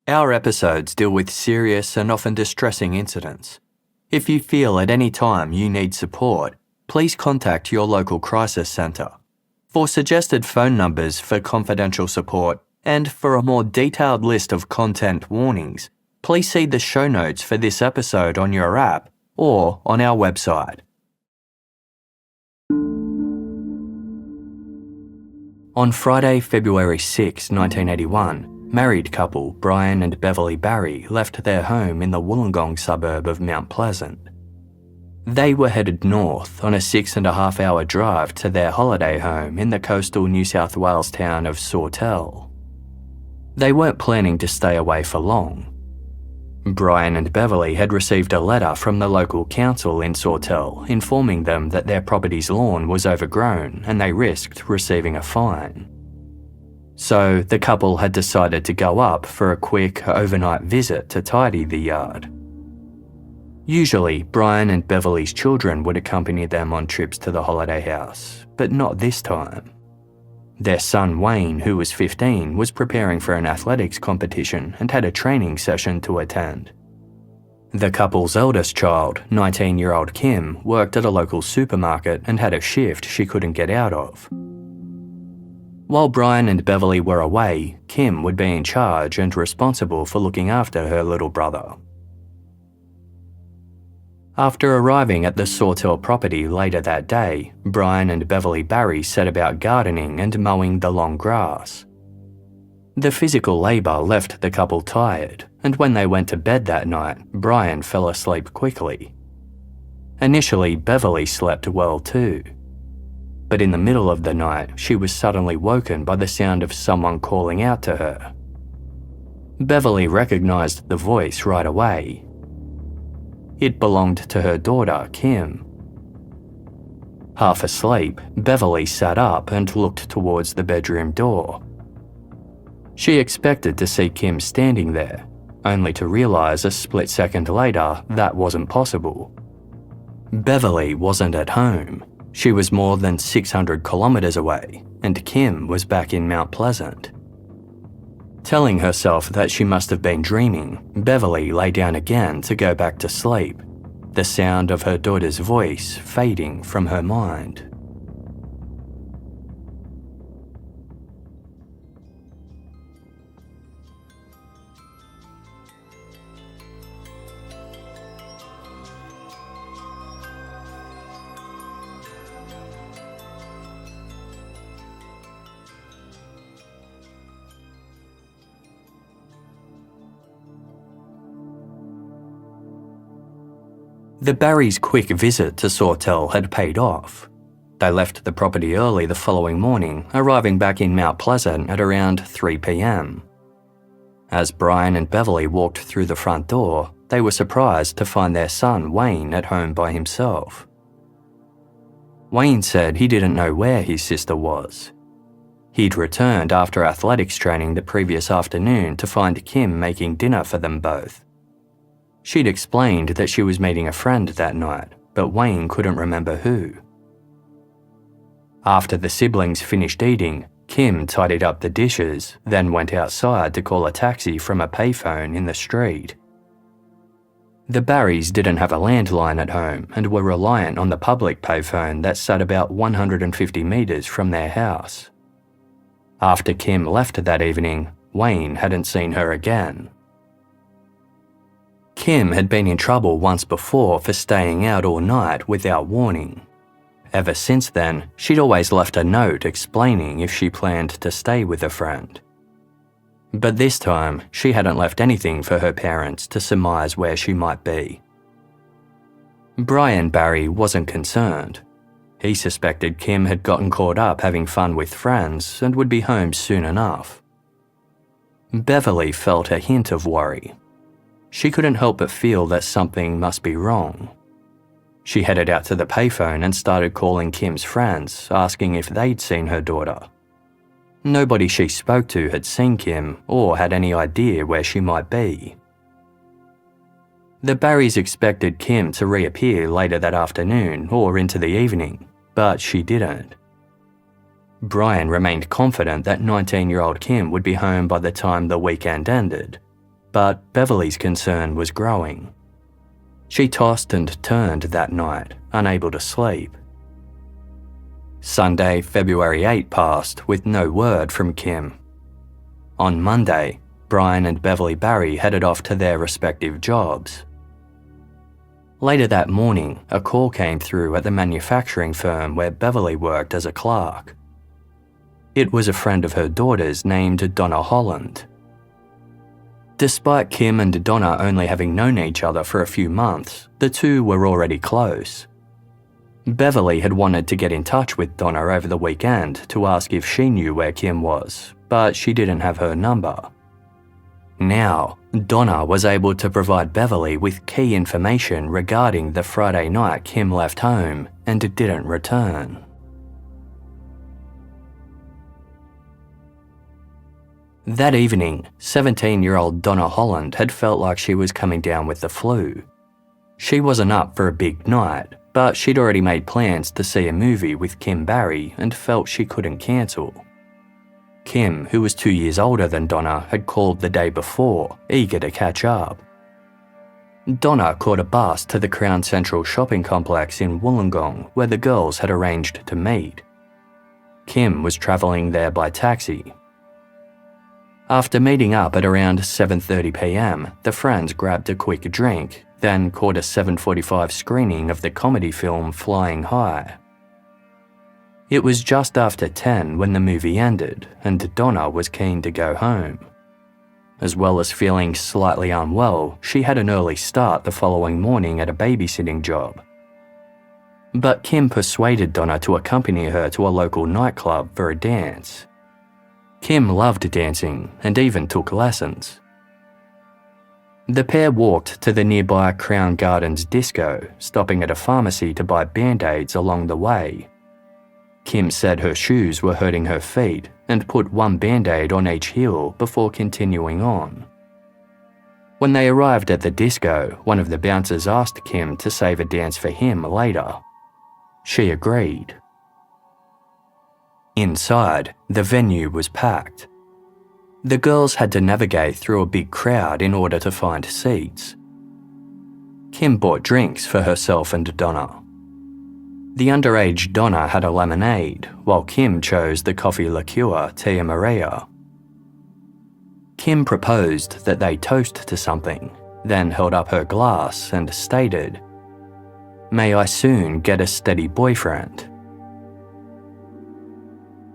Our episodes deal with serious and often distressing incidents. If you feel at any time you need support, please contact your local crisis centre. For suggested phone numbers for confidential support and for a more detailed list of content warnings, please see the show notes for this episode on your app or on our website. On Friday, February 6, 1981, married couple Brian and Beverly Barry left their home in the Wollongong suburb of Mount Pleasant. They were headed north on a 6.5-hour drive to their holiday home in the coastal New South Wales town of Sawtell. They weren't planning to stay away for long. Brian and Beverly had received a letter from the local council in Sawtell informing them that their property's lawn was overgrown and they risked receiving a fine. So the couple had decided to go up for a quick overnight visit to tidy the yard. Usually, Brian and Beverly's children would accompany them on trips to the holiday house, but not this time. Their son Wayne, who was 15, was preparing for an athletics competition and had a training session to attend. The couple's eldest child, 19-year-old Kim, worked at a local supermarket and had a shift she couldn't get out of. While Brian and Beverly were away, Kim would be in charge and responsible for looking after her little brother. After arriving at the Sawtell property later that day, Brian and Beverly Barry set about gardening and mowing the long grass. The physical labour left the couple tired, and when they went to bed that night, Brian fell asleep quickly. Initially, Beverly slept well too. But in the middle of the night, she was suddenly woken by the sound of someone calling out to her. Beverly recognised the voice right away. It belonged to her daughter, Kim. Half asleep, Beverly sat up and looked towards the bedroom door. She expected to see Kim standing there, only to realise a split second later that wasn't possible. Beverly wasn't at home. She was more than 600 kilometres away, and Kim was back in Mount Pleasant. Telling herself that she must have been dreaming, Beverly lay down again to go back to sleep, the sound of her daughter's voice fading from her mind. The Barrys' quick visit to Sawtell had paid off. They left the property early the following morning, arriving back in Mount Pleasant at around 3 p.m. As Brian and Beverly walked through the front door, they were surprised to find their son Wayne at home by himself. Wayne said he didn't know where his sister was. He'd returned after athletics training the previous afternoon to find Kim making dinner for them both. She'd explained that she was meeting a friend that night, but Wayne couldn't remember who. After the siblings finished eating, Kim tidied up the dishes, then went outside to call a taxi from a payphone in the street. The Barrys didn't have a landline at home and were reliant on the public payphone that sat about 150 metres from their house. After Kim left that evening, Wayne hadn't seen her again. Kim had been in trouble once before for staying out all night without warning. Ever since then, she'd always left a note explaining if she planned to stay with a friend. But this time, she hadn't left anything for her parents to surmise where she might be. Brian Barry wasn't concerned. He suspected Kim had gotten caught up having fun with friends and would be home soon enough. Beverly felt a hint of worry. She couldn't help but feel that something must be wrong. She headed out to the payphone and started calling Kim's friends, asking if they'd seen her daughter. Nobody she spoke to had seen Kim or had any idea where she might be. The Barrys expected Kim to reappear later that afternoon or into the evening, but she didn't. Brian remained confident that 19-year-old Kim would be home by the time the weekend ended, but Beverly's concern was growing. She tossed and turned that night, unable to sleep. Sunday, February 8 passed with no word from Kim. On Monday, Brian and Beverly Barry headed off to their respective jobs. Later that morning, a call came through at the manufacturing firm where Beverly worked as a clerk. It was a friend of her daughter's named Donna Holland. Despite Kim and Donna only having known each other for a few months, the two were already close. Beverly had wanted to get in touch with Donna over the weekend to ask if she knew where Kim was, but she didn't have her number. Now, Donna was able to provide Beverly with key information regarding the Friday night Kim left home and didn't return. That evening, 17-year-old Donna Holland had felt like she was coming down with the flu. She wasn't up for a big night, but she'd already made plans to see a movie with Kim Barry and felt she couldn't cancel. Kim, who was 2 years older than Donna, had called the day before, eager to catch up. Donna caught a bus to the Crown Central shopping complex in Wollongong, where the girls had arranged to meet. Kim was travelling there by taxi. After meeting up at around 7:30 p.m, the friends grabbed a quick drink, then caught a 7:45 screening of the comedy film Flying High. It was just after 10 when the movie ended, and Donna was keen to go home. As well as feeling slightly unwell, she had an early start the following morning at a babysitting job. But Kim persuaded Donna to accompany her to a local nightclub for a dance. Kim loved dancing and even took lessons. The pair walked to the nearby Crown Gardens disco, stopping at a pharmacy to buy band-aids along the way. Kim said her shoes were hurting her feet and put one band-aid on each heel before continuing on. When they arrived at the disco, one of the bouncers asked Kim to save a dance for him later. She agreed. Inside, the venue was packed. The girls had to navigate through a big crowd in order to find seats. Kim bought drinks for herself and Donna. The underage Donna had a lemonade, while Kim chose the coffee liqueur Tia Maria. Kim proposed that they toast to something, then held up her glass and stated, "May I soon get a steady boyfriend."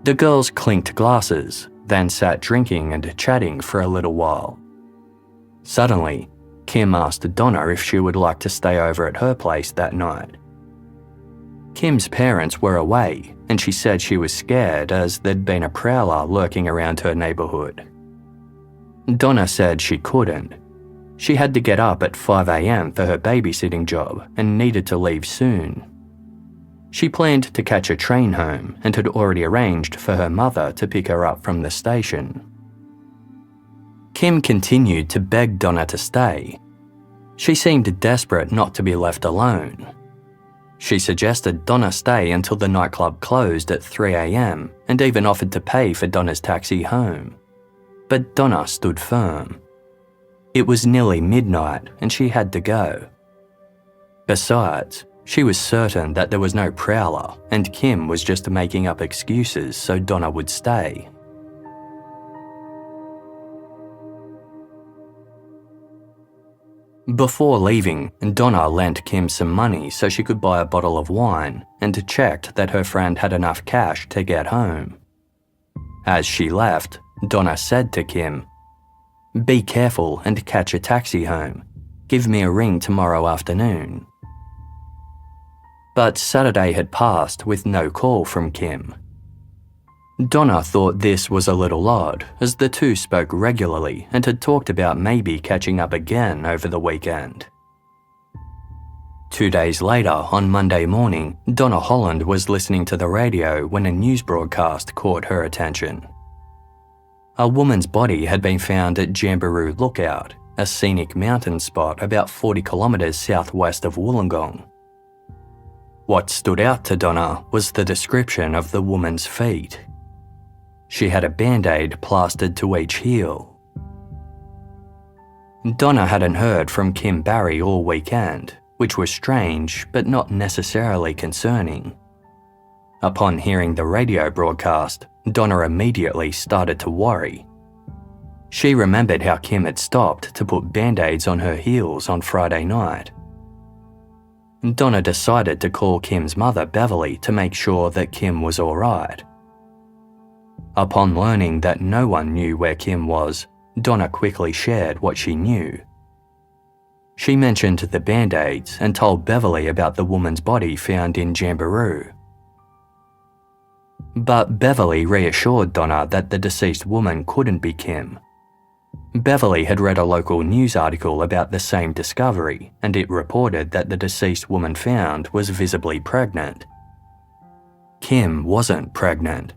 The girls clinked glasses, then sat drinking and chatting for a little while. Suddenly, Kim asked Donna if she would like to stay over at her place that night. Kim's parents were away, and she said she was scared as there'd been a prowler lurking around her neighbourhood. Donna said she couldn't. She had to get up at 5 a.m. for her babysitting job and needed to leave soon. She planned to catch a train home and had already arranged for her mother to pick her up from the station. Kim continued to beg Donna to stay. She seemed desperate not to be left alone. She suggested Donna stay until the nightclub closed at 3 a.m. and even offered to pay for Donna's taxi home. But Donna stood firm. It was nearly midnight and she had to go. Besides, she was certain that there was no prowler and Kim was just making up excuses so Donna would stay. Before leaving, Donna lent Kim some money so she could buy a bottle of wine and checked that her friend had enough cash to get home. As she left, Donna said to Kim, "Be careful and catch a taxi home. Give me a ring tomorrow afternoon." But Saturday had passed with no call from Kim. Donna thought this was a little odd, as the two spoke regularly and had talked about maybe catching up again over the weekend. 2 days later, on Monday morning, Donna Holland was listening to the radio when a news broadcast caught her attention. A woman's body had been found at Jamboree Lookout, a scenic mountain spot about 40 kilometres southwest of Wollongong. What stood out to Donna was the description of the woman's feet. She had a band-aid plastered to each heel. Donna hadn't heard from Kim Barry all weekend, which was strange but not necessarily concerning. Upon hearing the radio broadcast, Donna immediately started to worry. She remembered how Kim had stopped to put band-aids on her heels on Friday night. Donna decided to call Kim's mother, Beverly, to make sure that Kim was all right. Upon learning that no one knew where Kim was, Donna quickly shared what she knew. She mentioned the band-aids and told Beverly about the woman's body found in Jamberoo. But Beverly reassured Donna that the deceased woman couldn't be Kim. Beverly had read a local news article about the same discovery, and it reported that the deceased woman found was visibly pregnant. Kim wasn't pregnant.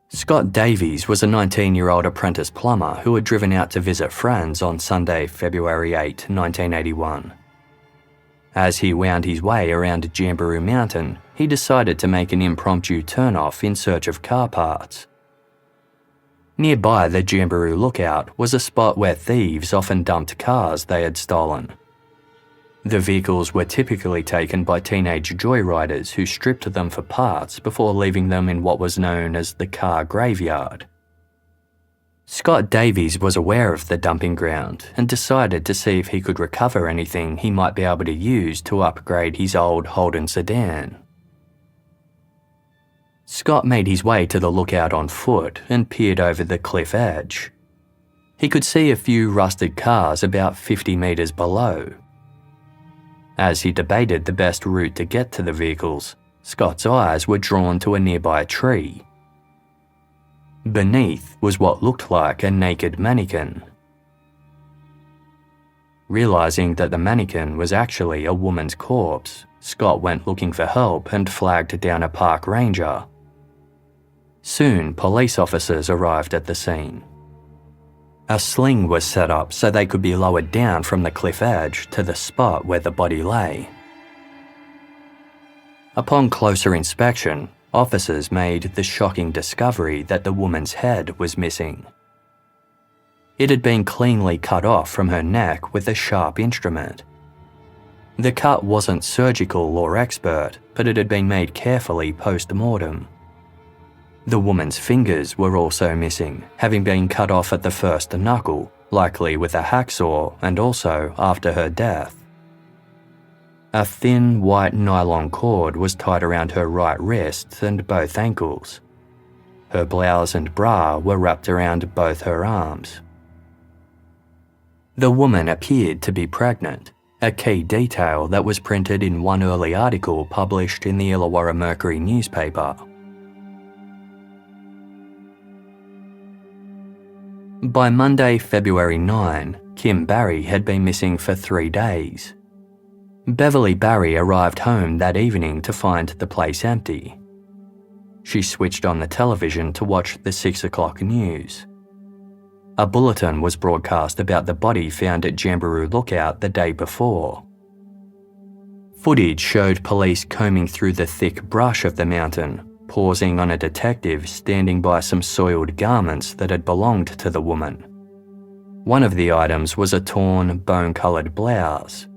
Scott Davies was a 19-year-old apprentice plumber who had driven out to visit friends on Sunday, February 8, 1981. As he wound his way around Jamberoo Mountain, he decided to make an impromptu turn-off in search of car parts. Nearby the Jamberoo Lookout was a spot where thieves often dumped cars they had stolen. The vehicles were typically taken by teenage joyriders who stripped them for parts before leaving them in what was known as the car graveyard. Scott Davies was aware of the dumping ground and decided to see if he could recover anything he might be able to use to upgrade his old Holden sedan. Scott made his way to the lookout on foot and peered over the cliff edge. He could see a few rusted cars about 50 metres below. As he debated the best route to get to the vehicles, Scott's eyes were drawn to a nearby tree. Beneath was what looked like a naked mannequin. Realising that the mannequin was actually a woman's corpse, Scott went looking for help and flagged down a park ranger. Soon, police officers arrived at the scene. A sling was set up so they could be lowered down from the cliff edge to the spot where the body lay. Upon closer inspection, officers made the shocking discovery that the woman's head was missing. It had been cleanly cut off from her neck with a sharp instrument. The cut wasn't surgical or expert, but it had been made carefully post-mortem. The woman's fingers were also missing, having been cut off at the first knuckle, likely with a hacksaw, and also after her death. A thin, white nylon cord was tied around her right wrist and both ankles. Her blouse and bra were wrapped around both her arms. The woman appeared to be pregnant, a key detail that was printed in one early article published in the Illawarra Mercury newspaper. By Monday, February 9, Kim Barry had been missing for 3 days. Beverly Barry arrived home that evening to find the place empty. She switched on the television to watch the 6 o'clock news. A bulletin was broadcast about the body found at Jamberoo Lookout the day before. Footage showed police combing through the thick brush of the mountain, pausing on a detective standing by some soiled garments that had belonged to the woman. One of the items was a torn, bone-coloured blouse.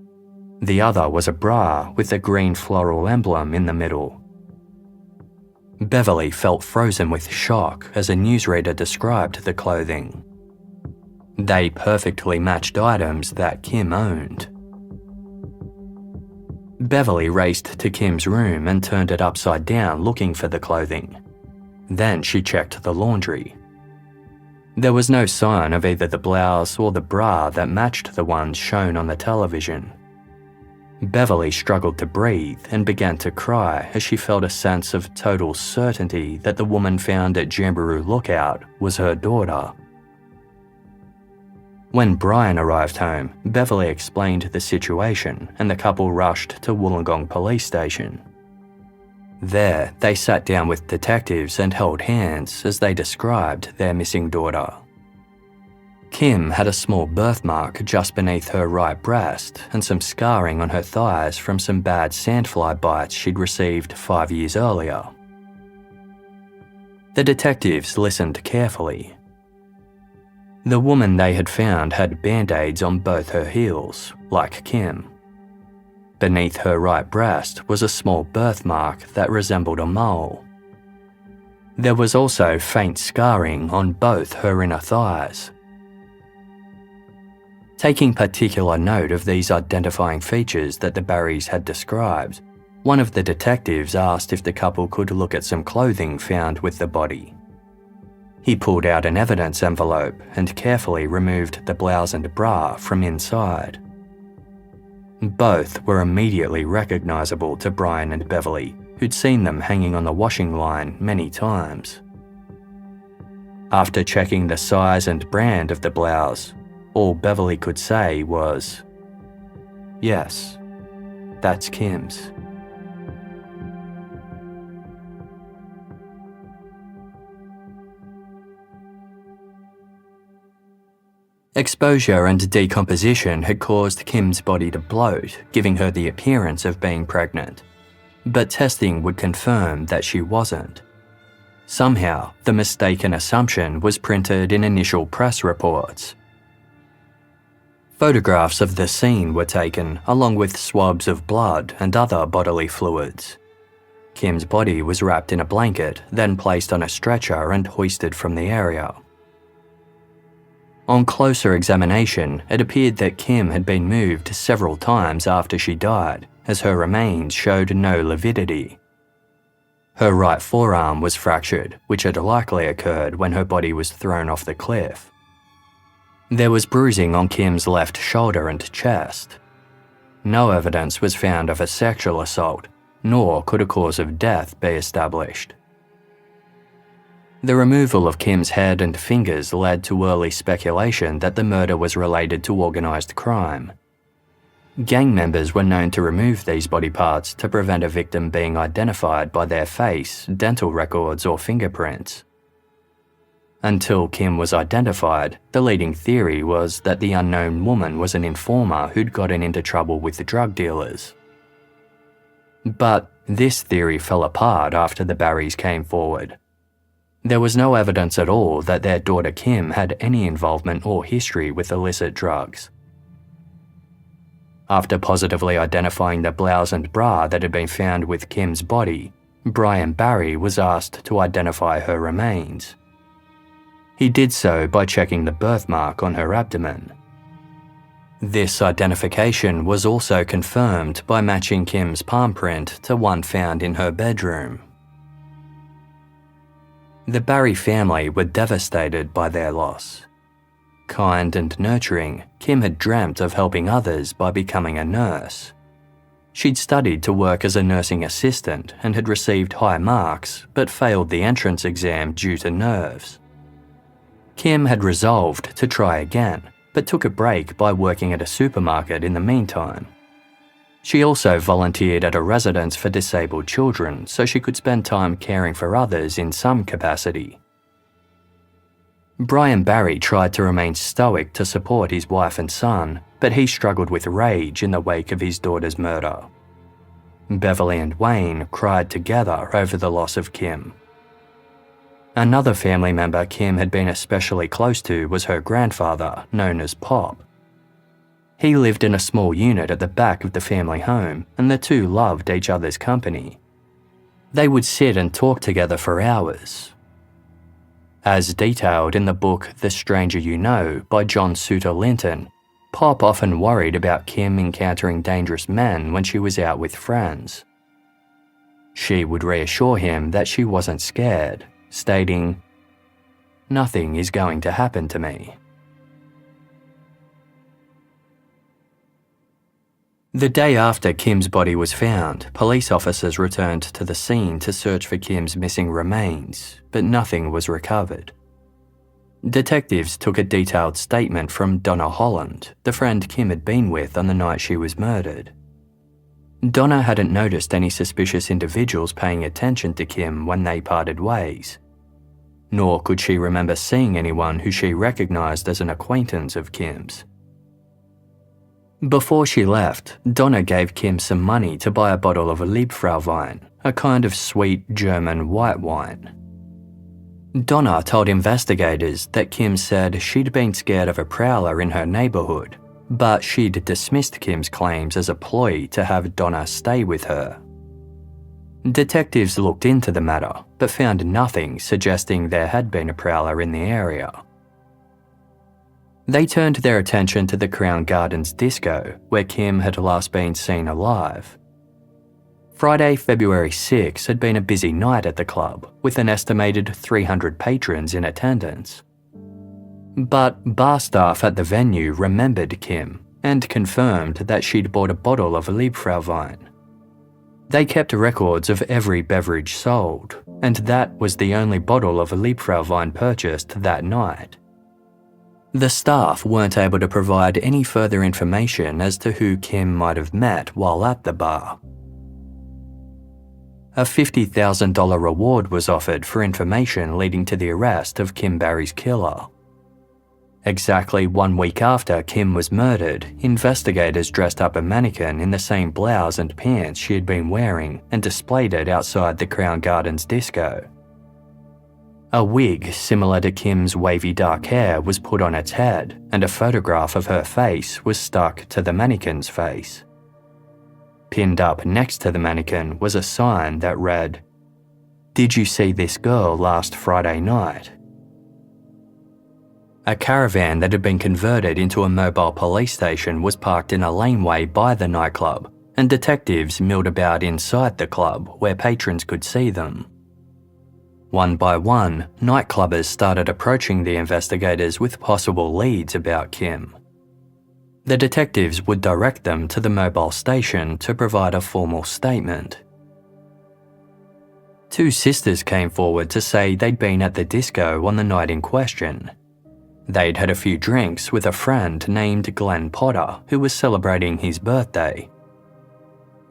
The other was a bra with a green floral emblem in the middle. Beverly felt frozen with shock as a newsreader described the clothing. They perfectly matched items that Kim owned. Beverly raced to Kim's room and turned it upside down looking for the clothing. Then she checked the laundry. There was no sign of either the blouse or the bra that matched the ones shown on the television. Beverly struggled to breathe and began to cry as she felt a sense of total certainty that the woman found at Jamberoo Lookout was her daughter. When Brian arrived home, Beverly explained the situation and the couple rushed to Wollongong Police Station. There, they sat down with detectives and held hands as they described their missing daughter. Kim had a small birthmark just beneath her right breast and some scarring on her thighs from some bad sandfly bites she'd received 5 years earlier. The detectives listened carefully. The woman they had found had band-aids on both her heels, like Kim. Beneath her right breast was a small birthmark that resembled a mole. There was also faint scarring on both her inner thighs. Taking particular note of these identifying features that the Barrys had described, one of the detectives asked if the couple could look at some clothing found with the body. He pulled out an evidence envelope and carefully removed the blouse and bra from inside. Both were immediately recognisable to Brian and Beverly, who'd seen them hanging on the washing line many times. After checking the size and brand of the blouse, all Beverly could say was, "Yes, that's Kim's." Exposure and decomposition had caused Kim's body to bloat, giving her the appearance of being pregnant. But testing would confirm that she wasn't. Somehow, the mistaken assumption was printed in initial press reports. Photographs of the scene were taken, along with swabs of blood and other bodily fluids. Kim's body was wrapped in a blanket, then placed on a stretcher and hoisted from the area. On closer examination, it appeared that Kim had been moved several times after she died, as her remains showed no lividity. Her right forearm was fractured, which had likely occurred when her body was thrown off the cliff. There was bruising on Kim's left shoulder and chest. No evidence was found of a sexual assault, nor could a cause of death be established. The removal of Kim's head and fingers led to early speculation that the murder was related to organised crime. Gang members were known to remove these body parts to prevent a victim being identified by their face, dental records, or fingerprints. Until Kim was identified, the leading theory was that the unknown woman was an informer who'd gotten into trouble with the drug dealers. But this theory fell apart after the Barrys came forward. There was no evidence at all that their daughter Kim had any involvement or history with illicit drugs. After positively identifying the blouse and bra that had been found with Kim's body, Brian Barry was asked to identify her remains. He did so by checking the birthmark on her abdomen. This identification was also confirmed by matching Kim's palm print to one found in her bedroom. The Barry family were devastated by their loss. Kind and nurturing, Kim had dreamt of helping others by becoming a nurse. She'd studied to work as a nursing assistant and had received high marks, but failed the entrance exam due to nerves. Kim had resolved to try again, but took a break by working at a supermarket in the meantime. She also volunteered at a residence for disabled children so she could spend time caring for others in some capacity. Brian Barry tried to remain stoic to support his wife and son, but he struggled with rage in the wake of his daughter's murder. Beverly and Wayne cried together over the loss of Kim. Another family member Kim had been especially close to was her grandfather, known as Pop. He lived in a small unit at the back of the family home, and the two loved each other's company. They would sit and talk together for hours. As detailed in the book The Stranger You Know by John Suter Linton, Pop often worried about Kim encountering dangerous men when she was out with friends. She would reassure him that she wasn't scared, stating, "Nothing is going to happen to me." The day after Kim's body was found, police officers returned to the scene to search for Kim's missing remains, but nothing was recovered. Detectives took a detailed statement from Donna Holland, the friend Kim had been with on the night she was murdered. Donna hadn't noticed any suspicious individuals paying attention to Kim when they parted ways, nor could she remember seeing anyone who she recognised as an acquaintance of Kim's. Before she left, Donna gave Kim some money to buy a bottle of Liebfrauwein, a kind of sweet German white wine. Donna told investigators that Kim said she'd been scared of a prowler in her neighbourhood, but she'd dismissed Kim's claims as a ploy to have Donna stay with her. Detectives looked into the matter, but found nothing suggesting there had been a prowler in the area. They turned their attention to the Crown Gardens disco, where Kim had last been seen alive. Friday, February 6 had been a busy night at the club, with an estimated 300 patrons in attendance. But bar staff at the venue remembered Kim and confirmed that she'd bought a bottle of Liebfrauwein. They kept records of every beverage sold, and that was the only bottle of Liebfrauwein purchased that night. The staff weren't able to provide any further information as to who Kim might have met while at the bar. A $50,000 reward was offered for information leading to the arrest of Kim Barry's killer. Exactly 1 week after Kim was murdered, investigators dressed up a mannequin in the same blouse and pants she had been wearing and displayed it outside the Crown Gardens disco. A wig similar to Kim's wavy dark hair was put on its head, and a photograph of her face was stuck to the mannequin's face. Pinned up next to the mannequin was a sign that read, "Did you see this girl last Friday night?" A caravan that had been converted into a mobile police station was parked in a laneway by the nightclub, and detectives milled about inside the club where patrons could see them. One by one, nightclubbers started approaching the investigators with possible leads about Kim. The detectives would direct them to the mobile station to provide a formal statement. 2 sisters came forward to say they'd been at the disco on the night in question. They'd had a few drinks with a friend named Glenn Potter, who was celebrating his birthday.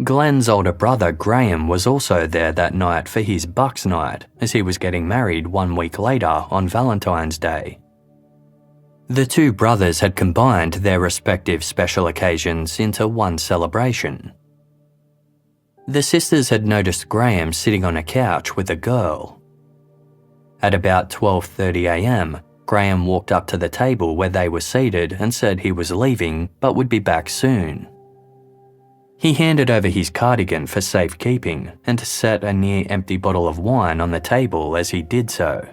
Glenn's older brother Graham was also there that night for his Bucks night, as he was getting married 1 week later on Valentine's Day. The 2 brothers had combined their respective special occasions into one celebration. The sisters had noticed Graham sitting on a couch with a girl. At about 12:30 a.m, Graham walked up to the table where they were seated and said he was leaving but would be back soon. He handed over his cardigan for safekeeping and set a near-empty bottle of wine on the table as he did so.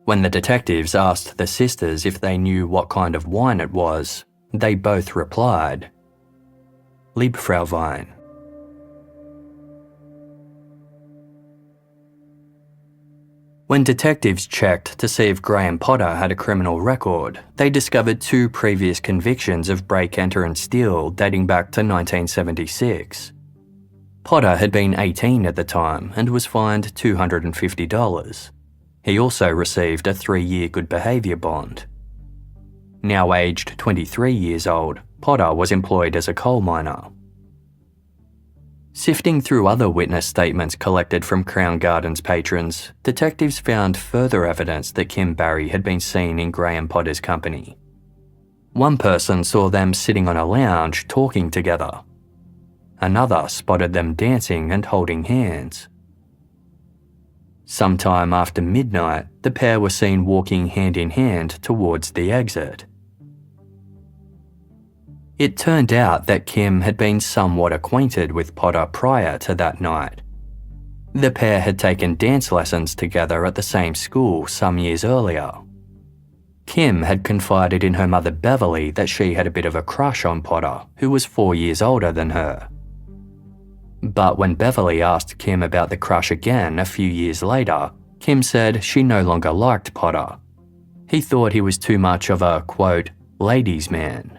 When the detectives asked the sisters if they knew what kind of wine it was, they both replied, "Liebfrauwein." When detectives checked to see if Graham Potter had a criminal record, they discovered 2 previous convictions of break, enter and steal dating back to 1976. Potter had been 18 at the time and was fined $250. He also received a 3-year good behaviour bond. Now aged 23 years old, Potter was employed as a coal miner. Sifting through other witness statements collected from Crown Gardens patrons, detectives found further evidence that Kim Barry had been seen in Graham Potter's company. One person saw them sitting on a lounge talking together. Another spotted them dancing and holding hands. Sometime after midnight, the pair were seen walking hand in hand towards the exit. It turned out that Kim had been somewhat acquainted with Potter prior to that night. The pair had taken dance lessons together at the same school some years earlier. Kim had confided in her mother Beverly that she had a bit of a crush on Potter, who was 4 years older than her. But when Beverly asked Kim about the crush again a few years later, Kim said she no longer liked Potter. He thought he was too much of a, quote, ladies' man.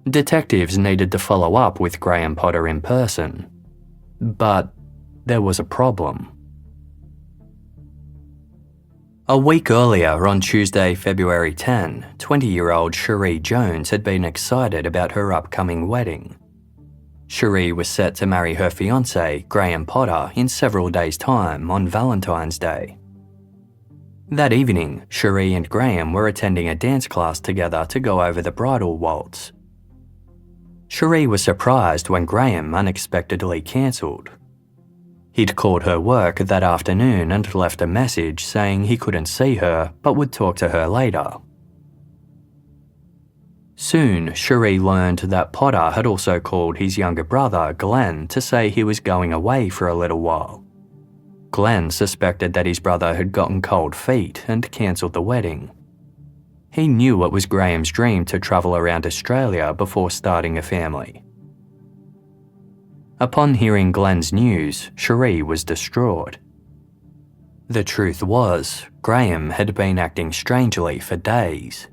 Detectives needed to follow up with Graham Potter in person. But there was a problem. A week earlier, on Tuesday, February 10, 20-year-old Cherie Jones had been excited about her upcoming wedding. Cherie was set to marry her fiancé, Graham Potter, in several days' time on Valentine's Day. That evening, Cherie and Graham were attending a dance class together to go over the bridal waltz. Cherie was surprised when Graham unexpectedly cancelled. He'd called her work that afternoon and left a message saying he couldn't see her but would talk to her later. Soon, Cherie learned that Potter had also called his younger brother, Glenn, to say he was going away for a little while. Glenn suspected that his brother had gotten cold feet and cancelled the wedding. He knew it was Graham's dream to travel around Australia before starting a family. Upon hearing Glenn's news, Cherie was distraught. The truth was, Graham had been acting strangely for days.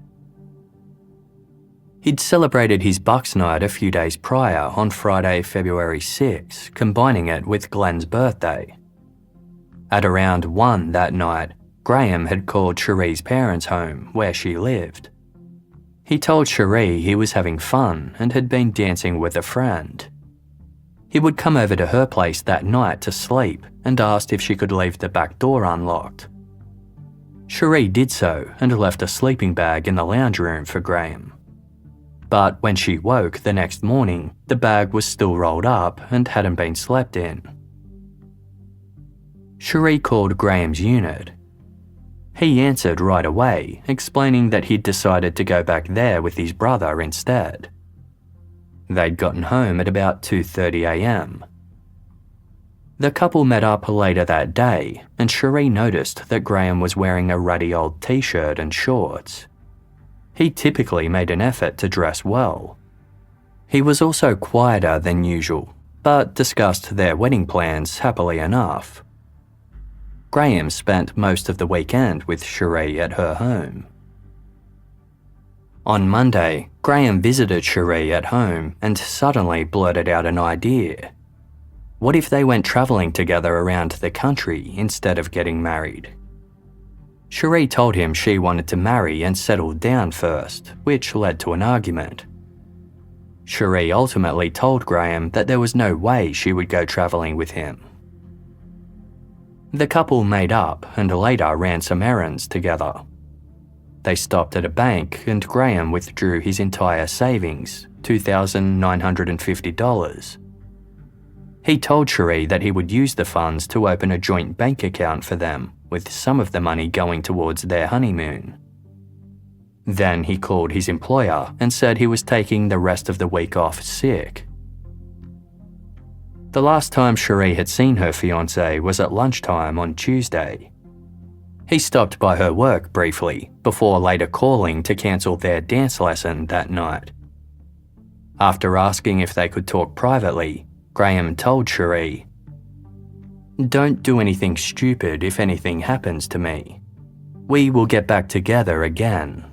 He'd celebrated his Bucks night a few days prior on Friday, February 6, combining it with Glenn's birthday. At around 1 that night, Graham had called Cherie's parents' home, where she lived. He told Cherie he was having fun and had been dancing with a friend. He would come over to her place that night to sleep and asked if she could leave the back door unlocked. Cherie did so and left a sleeping bag in the lounge room for Graham. But when she woke the next morning, the bag was still rolled up and hadn't been slept in. Cherie called Graham's unit. He answered right away, explaining that he'd decided to go back there with his brother instead. They'd gotten home at about 2:30 a.m. The couple met up later that day, and Cherie noticed that Graham was wearing a ruddy old t-shirt and shorts. He typically made an effort to dress well. He was also quieter than usual, but discussed their wedding plans happily enough. Graham spent most of the weekend with Cherie at her home. On Monday, Graham visited Cherie at home and suddenly blurted out an idea. What if they went travelling together around the country instead of getting married? Cherie told him she wanted to marry and settle down first, which led to an argument. Cherie ultimately told Graham that there was no way she would go travelling with him. The couple made up and later ran some errands together. They stopped at a bank and Graham withdrew his entire savings, $2,950. He told Cherie that he would use the funds to open a joint bank account for them, with some of the money going towards their honeymoon. Then he called his employer and said he was taking the rest of the week off sick. The last time Cherie had seen her fiancé was at lunchtime on Tuesday. He stopped by her work briefly, before later calling to cancel their dance lesson that night. After asking if they could talk privately, Graham told Cherie, "Don't do anything stupid if anything happens to me. We will get back together again."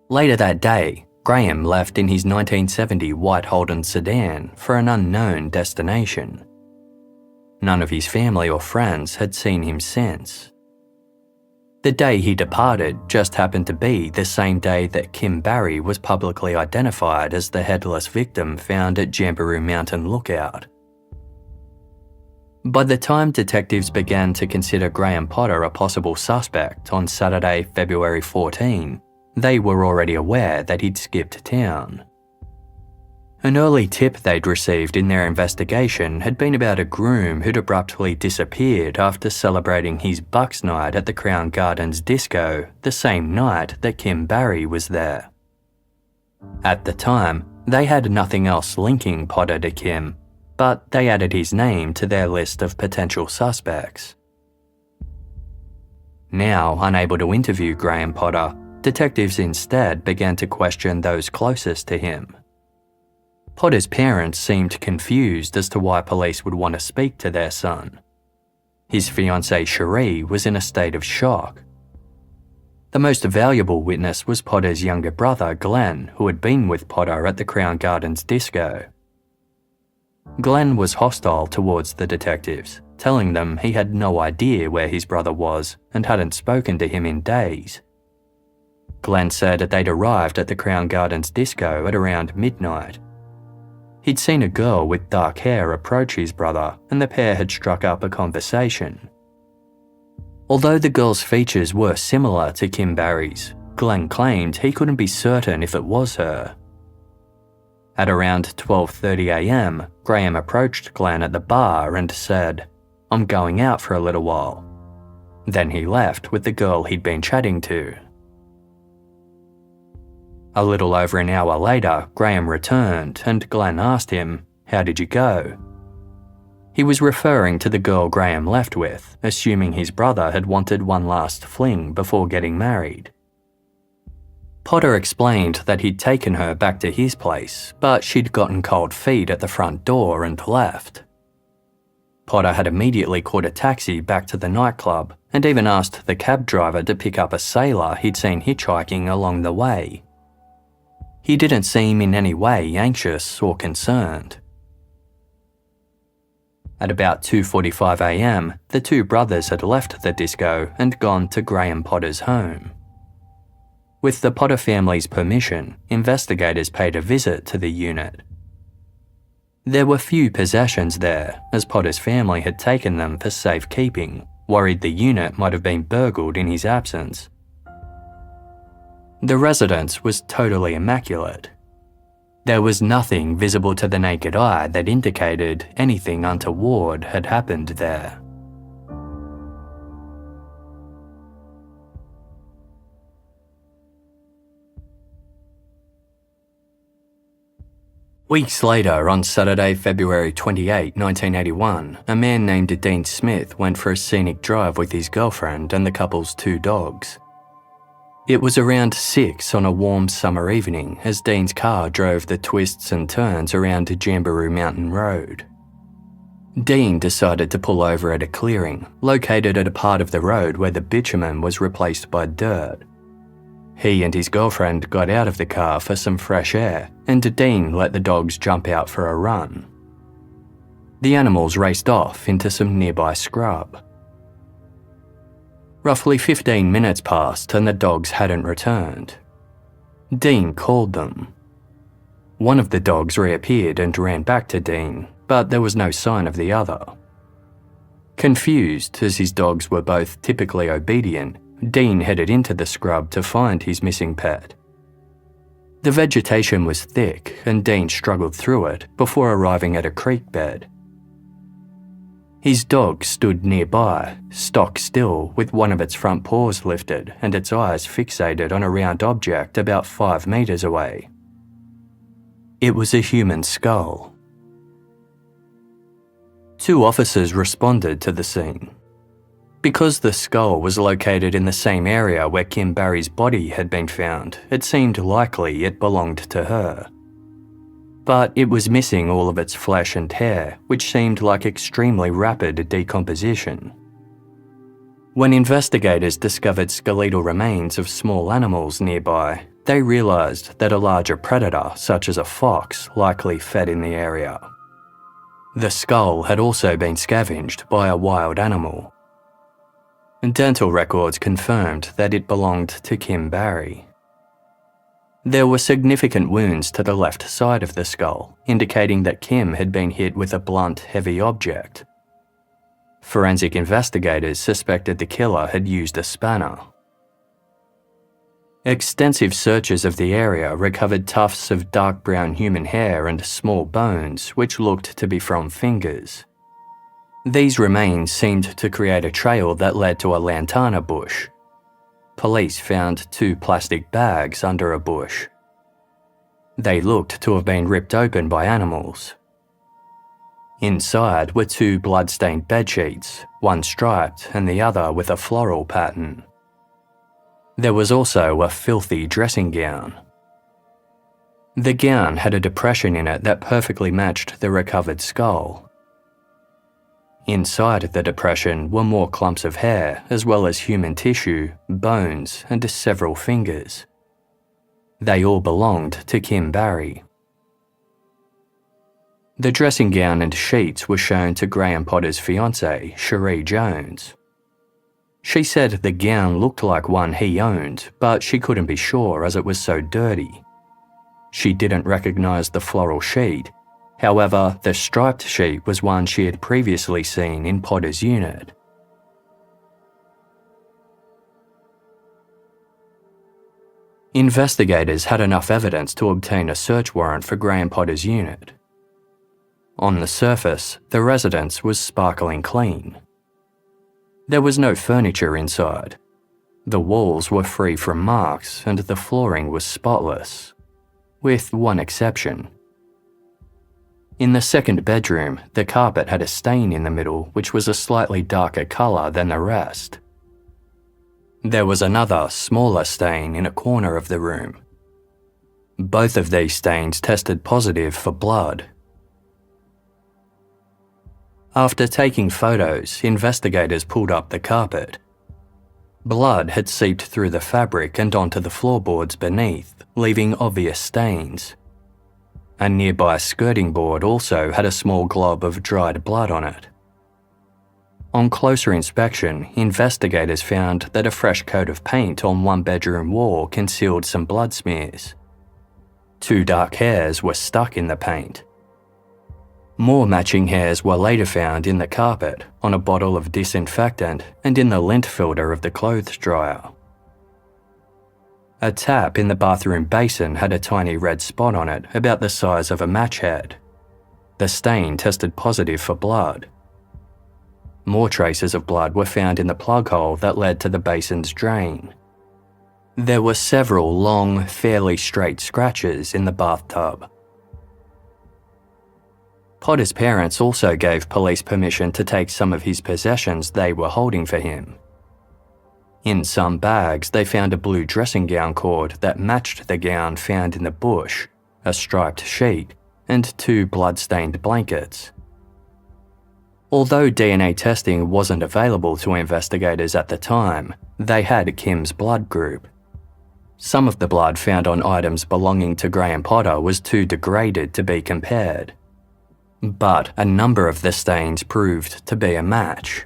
Later that day, Graham left in his 1970 white Holden sedan for an unknown destination. None of his family or friends had seen him since. The day he departed just happened to be the same day that Kim Barry was publicly identified as the headless victim found at Jamberoo Mountain Lookout. By the time detectives began to consider Graham Potter a possible suspect on Saturday, February 14, they were already aware that he'd skipped town. An early tip they'd received in their investigation had been about a groom who'd abruptly disappeared after celebrating his Bucks night at the Crown Gardens disco the same night that Kim Barry was there. At the time, they had nothing else linking Potter to Kim, but they added his name to their list of potential suspects. Now unable to interview Graham Potter, detectives instead began to question those closest to him. Potter's parents seemed confused as to why police would want to speak to their son. His fiancée Cherie was in a state of shock. The most valuable witness was Potter's younger brother Glenn, who had been with Potter at the Crown Gardens disco. Glenn was hostile towards the detectives, telling them he had no idea where his brother was and hadn't spoken to him in days. Glenn said they'd arrived at the Crown Gardens disco at around midnight. He'd seen a girl with dark hair approach his brother, and the pair had struck up a conversation. Although the girl's features were similar to Kim Barry's, Glenn claimed he couldn't be certain if it was her. At around 12:30 a.m, Graham approached Glenn at the bar and said, "I'm going out for a little while." Then he left with the girl he'd been chatting to. A little over an hour later, Graham returned and Glenn asked him, "How did you go?" He was referring to the girl Graham left with, assuming his brother had wanted one last fling before getting married. Potter explained that he'd taken her back to his place, but she'd gotten cold feet at the front door and left. Potter had immediately caught a taxi back to the nightclub and even asked the cab driver to pick up a sailor he'd seen hitchhiking along the way. He didn't seem in any way anxious or concerned. At about 2:45 a.m, the two brothers had left the disco and gone to Graham Potter's home. With the Potter family's permission, investigators paid a visit to the unit. There were few possessions there, as Potter's family had taken them for safekeeping, worried the unit might have been burgled in his absence. The residence was totally immaculate. There was nothing visible to the naked eye that indicated anything untoward had happened there. Weeks later, on Saturday, February 28, 1981, a man named Dean Smith went for a scenic drive with his girlfriend and the couple's two dogs. It was around 6 on a warm summer evening as Dean's car drove the twists and turns around Jamboree Mountain Road. Dean decided to pull over at a clearing, located at a part of the road where the bitumen was replaced by dirt. He and his girlfriend got out of the car for some fresh air, and Dean let the dogs jump out for a run. The animals raced off into some nearby scrub. Roughly 15 minutes passed and the dogs hadn't returned. Dean called them. One of the dogs reappeared and ran back to Dean, but there was no sign of the other. Confused, as his dogs were both typically obedient, Dean headed into the scrub to find his missing pet. The vegetation was thick and Dean struggled through it before arriving at a creek bed. His dog stood nearby, stock still, with one of its front paws lifted and its eyes fixated on a round object about 5 meters away. It was a human skull. 2 officers responded to the scene. Because the skull was located in the same area where Kim Barry's body had been found, it seemed likely it belonged to her. But it was missing all of its flesh and hair, which seemed like extremely rapid decomposition. When investigators discovered skeletal remains of small animals nearby, they realised that a larger predator, such as a fox, likely fed in the area. The skull had also been scavenged by a wild animal. Dental records confirmed that it belonged to Kim Barry. There were significant wounds to the left side of the skull, indicating that Kim had been hit with a blunt, heavy object. Forensic investigators suspected the killer had used a spanner. Extensive searches of the area recovered tufts of dark brown human hair and small bones, which looked to be from fingers. These remains seemed to create a trail that led to a lantana bush. Police found 2 plastic bags under a bush. They looked to have been ripped open by animals. Inside were 2 blood-stained bedsheets, one striped and the other with a floral pattern. There was also a filthy dressing gown. The gown had a depression in it that perfectly matched the recovered skull. Inside the depression were more clumps of hair, as well as human tissue, bones, and several fingers. They all belonged to Kim Barry. The dressing gown and sheets were shown to Graham Potter's fiancée, Cherie Jones. She said the gown looked like one he owned, but she couldn't be sure as it was so dirty. She didn't recognise the floral sheet. However, the striped sheet was one she had previously seen in Potter's unit. Investigators had enough evidence to obtain a search warrant for Graham Potter's unit. On the surface, the residence was sparkling clean. There was no furniture inside. The walls were free from marks and the flooring was spotless, with one exception. In the second bedroom, the carpet had a stain in the middle which was a slightly darker colour than the rest. There was another, smaller stain in a corner of the room. Both of these stains tested positive for blood. After taking photos, investigators pulled up the carpet. Blood had seeped through the fabric and onto the floorboards beneath, leaving obvious stains. A nearby skirting board also had a small glob of dried blood on it. On closer inspection, investigators found that a fresh coat of paint on one bedroom wall concealed some blood smears. 2 dark hairs were stuck in the paint. More matching hairs were later found in the carpet, on a bottle of disinfectant, and in the lint filter of the clothes dryer. A tap in the bathroom basin had a tiny red spot on it about the size of a match head. The stain tested positive for blood. More traces of blood were found in the plug hole that led to the basin's drain. There were several long, fairly straight scratches in the bathtub. Potter's parents also gave police permission to take some of his possessions they were holding for him. In some bags, they found a blue dressing gown cord that matched the gown found in the bush, a striped sheet, and 2 blood-stained blankets. Although DNA testing wasn't available to investigators at the time, they had Kim's blood group. Some of the blood found on items belonging to Graham Potter was too degraded to be compared. But a number of the stains proved to be a match.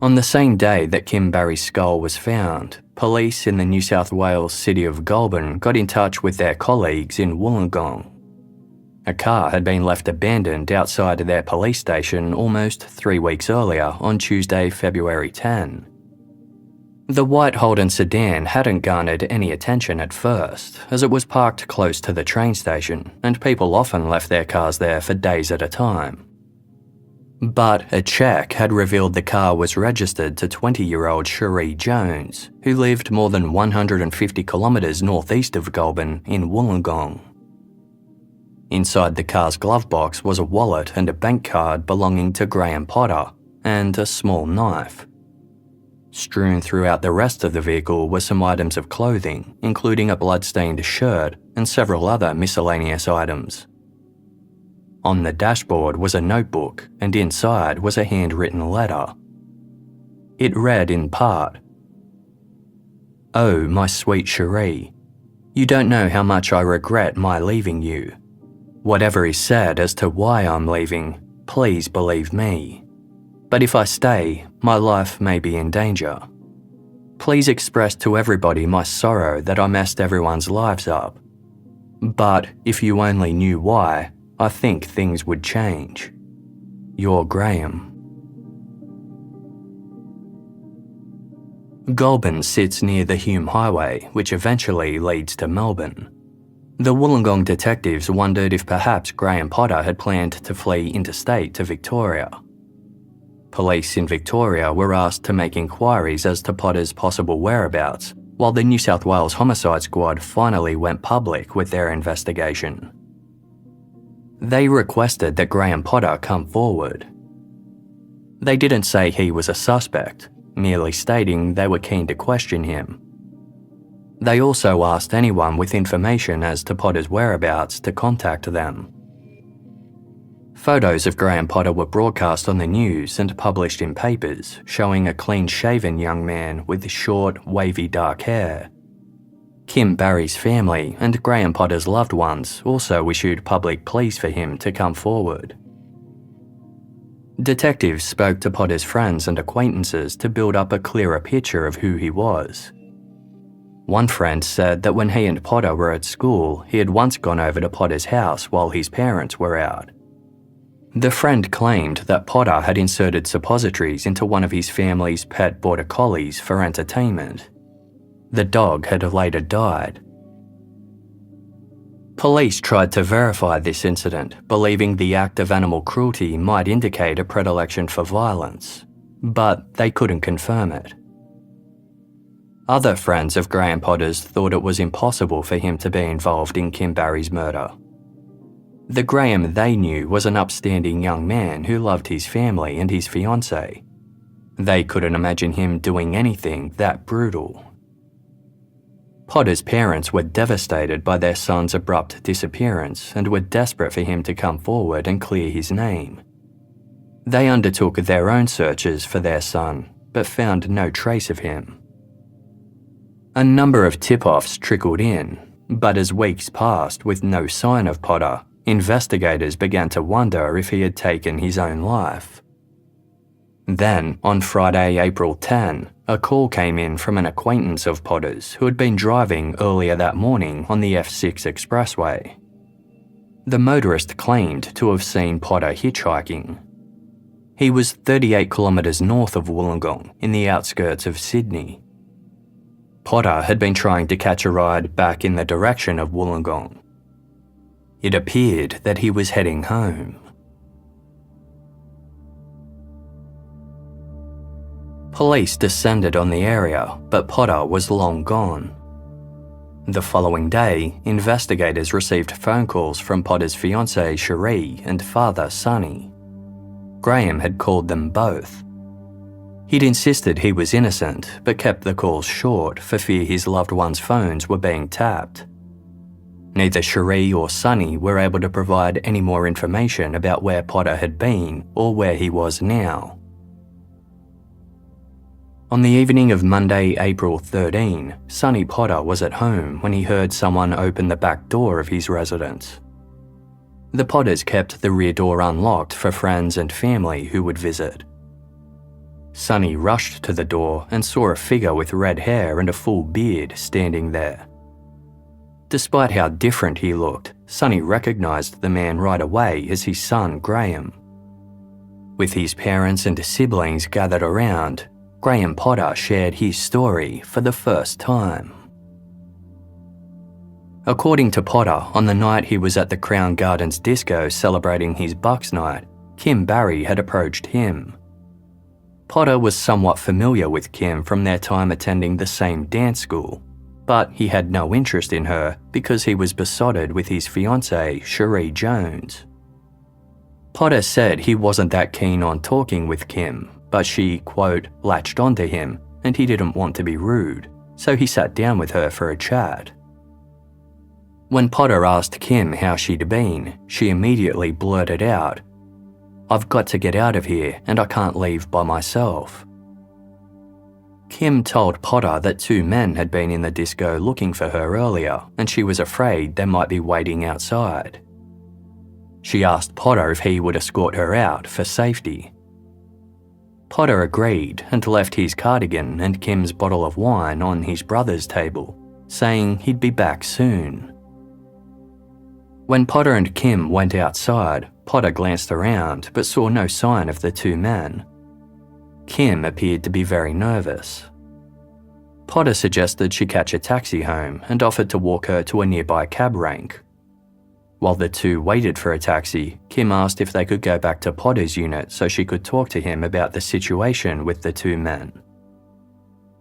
On the same day that Kim Barry's skull was found, police in the New South Wales city of Goulburn got in touch with their colleagues in Wollongong. A car had been left abandoned outside of their police station almost 3 weeks earlier on Tuesday, February 10. The white Holden sedan hadn't garnered any attention at first, as it was parked close to the train station, and people often left their cars there for days at a time. But a check had revealed the car was registered to 20-year-old Cherie Jones, who lived more than 150 kilometres northeast of Goulburn in Wollongong. Inside the car's glove box was a wallet and a bank card belonging to Graham Potter, and a small knife. Strewn throughout the rest of the vehicle were some items of clothing, including a blood-stained shirt and several other miscellaneous items. On the dashboard was a notebook, and inside was a handwritten letter. It read in part, "Oh, my sweet Cherie, you don't know how much I regret my leaving you. Whatever is said as to why I'm leaving, please believe me. But if I stay, my life may be in danger. Please express to everybody my sorrow that I messed everyone's lives up. But if you only knew why, I think things would change. Your Graham." Goulburn sits near the Hume Highway, which eventually leads to Melbourne. The Wollongong detectives wondered if perhaps Graham Potter had planned to flee interstate to Victoria. Police in Victoria were asked to make inquiries as to Potter's possible whereabouts, while the New South Wales Homicide Squad finally went public with their investigation. They requested that Graham Potter come forward. They didn't say he was a suspect, merely stating they were keen to question him. They also asked anyone with information as to Potter's whereabouts to contact them. Photos of Graham Potter were broadcast on the news and published in papers, showing a clean-shaven young man with short, wavy dark hair. Kim Barry's family and Graham Potter's loved ones also issued public pleas for him to come forward. Detectives spoke to Potter's friends and acquaintances to build up a clearer picture of who he was. One friend said that when he and Potter were at school, he had once gone over to Potter's house while his parents were out. The friend claimed that Potter had inserted suppositories into one of his family's pet border collies for entertainment. The dog had later died. Police tried to verify this incident, believing the act of animal cruelty might indicate a predilection for violence, but they couldn't confirm it. Other friends of Graham Potter's thought it was impossible for him to be involved in Kim Barry's murder. The Graham they knew was an upstanding young man who loved his family and his fiancée. They couldn't imagine him doing anything that brutal. Potter's parents were devastated by their son's abrupt disappearance and were desperate for him to come forward and clear his name. They undertook their own searches for their son, but found no trace of him. A number of tip-offs trickled in, but as weeks passed with no sign of Potter, investigators began to wonder if he had taken his own life. Then, on Friday, April 10, a call came in from an acquaintance of Potter's who had been driving earlier that morning on the F6 expressway. The motorist claimed to have seen Potter hitchhiking. He was 38 kilometres north of Wollongong, in the outskirts of Sydney. Potter had been trying to catch a ride back in the direction of Wollongong. It appeared that he was heading home. Police descended on the area, but Potter was long gone. The following day, investigators received phone calls from Potter's fiancée Cherie and father Sonny. Graham had called them both. He'd insisted he was innocent, but kept the calls short for fear his loved ones' phones were being tapped. Neither Cherie or Sonny were able to provide any more information about where Potter had been or where he was now. On the evening of Monday, April 13, Sonny Potter was at home when he heard someone open the back door of his residence. The Potters kept the rear door unlocked for friends and family who would visit. Sonny rushed to the door and saw a figure with red hair and a full beard standing there. Despite how different he looked, Sonny recognised the man right away as his son Graham. With his parents and siblings gathered around, Graham Potter shared his story for the first time. According to Potter, on the night he was at the Crown Gardens disco celebrating his Bucks night, Kim Barry had approached him. Potter was somewhat familiar with Kim from their time attending the same dance school, but he had no interest in her because he was besotted with his fiancée, Cherie Jones. Potter said he wasn't that keen on talking with Kim, but she, quote, latched onto him and he didn't want to be rude, so he sat down with her for a chat. When Potter asked Kim how she'd been, she immediately blurted out, "I've got to get out of here and I can't leave by myself." Kim told Potter that two men had been in the disco looking for her earlier and she was afraid they might be waiting outside. She asked Potter if he would escort her out for safety. Potter agreed and left his cardigan and Kim's bottle of wine on his brother's table, saying he'd be back soon. When Potter and Kim went outside, Potter glanced around but saw no sign of the two men. Kim appeared to be very nervous. Potter suggested she catch a taxi home and offered to walk her to a nearby cab rank. While the two waited for a taxi, Kim asked if they could go back to Potter's unit so she could talk to him about the situation with the two men.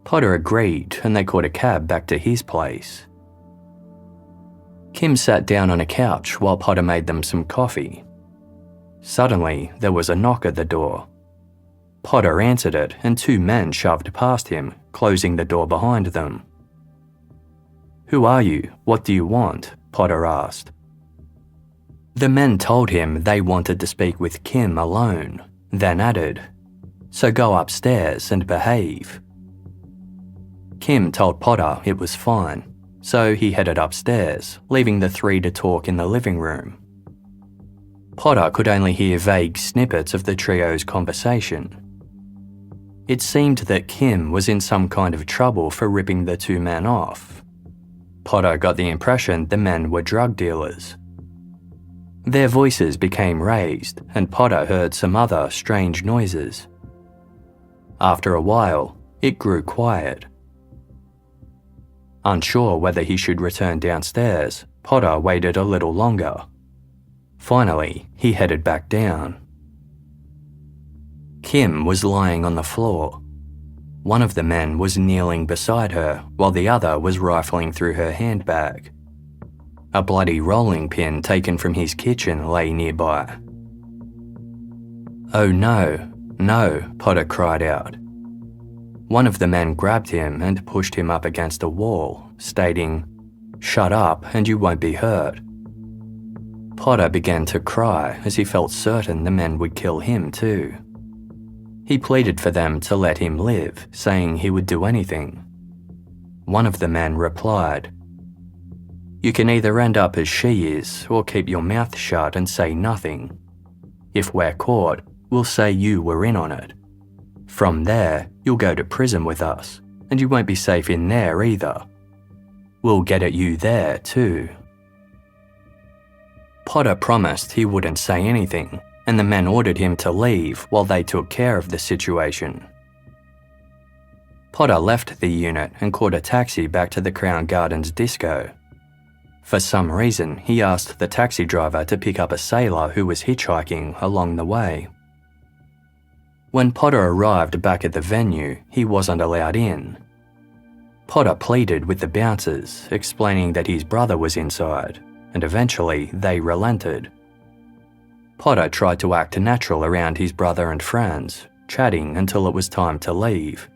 Potter agreed and they caught a cab back to his place. Kim sat down on a couch while Potter made them some coffee. Suddenly, there was a knock at the door. Potter answered it and two men shoved past him, closing the door behind them. "Who are you? What do you want?" Potter asked. The men told him they wanted to speak with Kim alone, then added, "So go upstairs and behave." Kim told Potter it was fine, so he headed upstairs, leaving the three to talk in the living room. Potter could only hear vague snippets of the trio's conversation. It seemed that Kim was in some kind of trouble for ripping the two men off. Potter got the impression the men were drug dealers. Their voices became raised, and Potter heard some other strange noises. After a while, it grew quiet. Unsure whether he should return downstairs, Potter waited a little longer. Finally, he headed back down. Kim was lying on the floor. One of the men was kneeling beside her, while the other was rifling through her handbag. A bloody rolling pin taken from his kitchen lay nearby. "Oh no, no," Potter cried out. One of the men grabbed him and pushed him up against a wall, stating, "Shut up and you won't be hurt." Potter began to cry as he felt certain the men would kill him too. He pleaded for them to let him live, saying he would do anything. One of the men replied, "You can either end up as she is or keep your mouth shut and say nothing. If we're caught, we'll say you were in on it. From there, you'll go to prison with us, and you won't be safe in there either. We'll get at you there too." Potter promised he wouldn't say anything, and the men ordered him to leave while they took care of the situation. Potter left the unit and caught a taxi back to the Crown Gardens disco. For some reason, he asked the taxi driver to pick up a sailor who was hitchhiking along the way. When Potter arrived back at the venue, he wasn't allowed in. Potter pleaded with the bouncers, explaining that his brother was inside, and eventually they relented. Potter tried to act natural around his brother and friends, chatting until it was time to leave.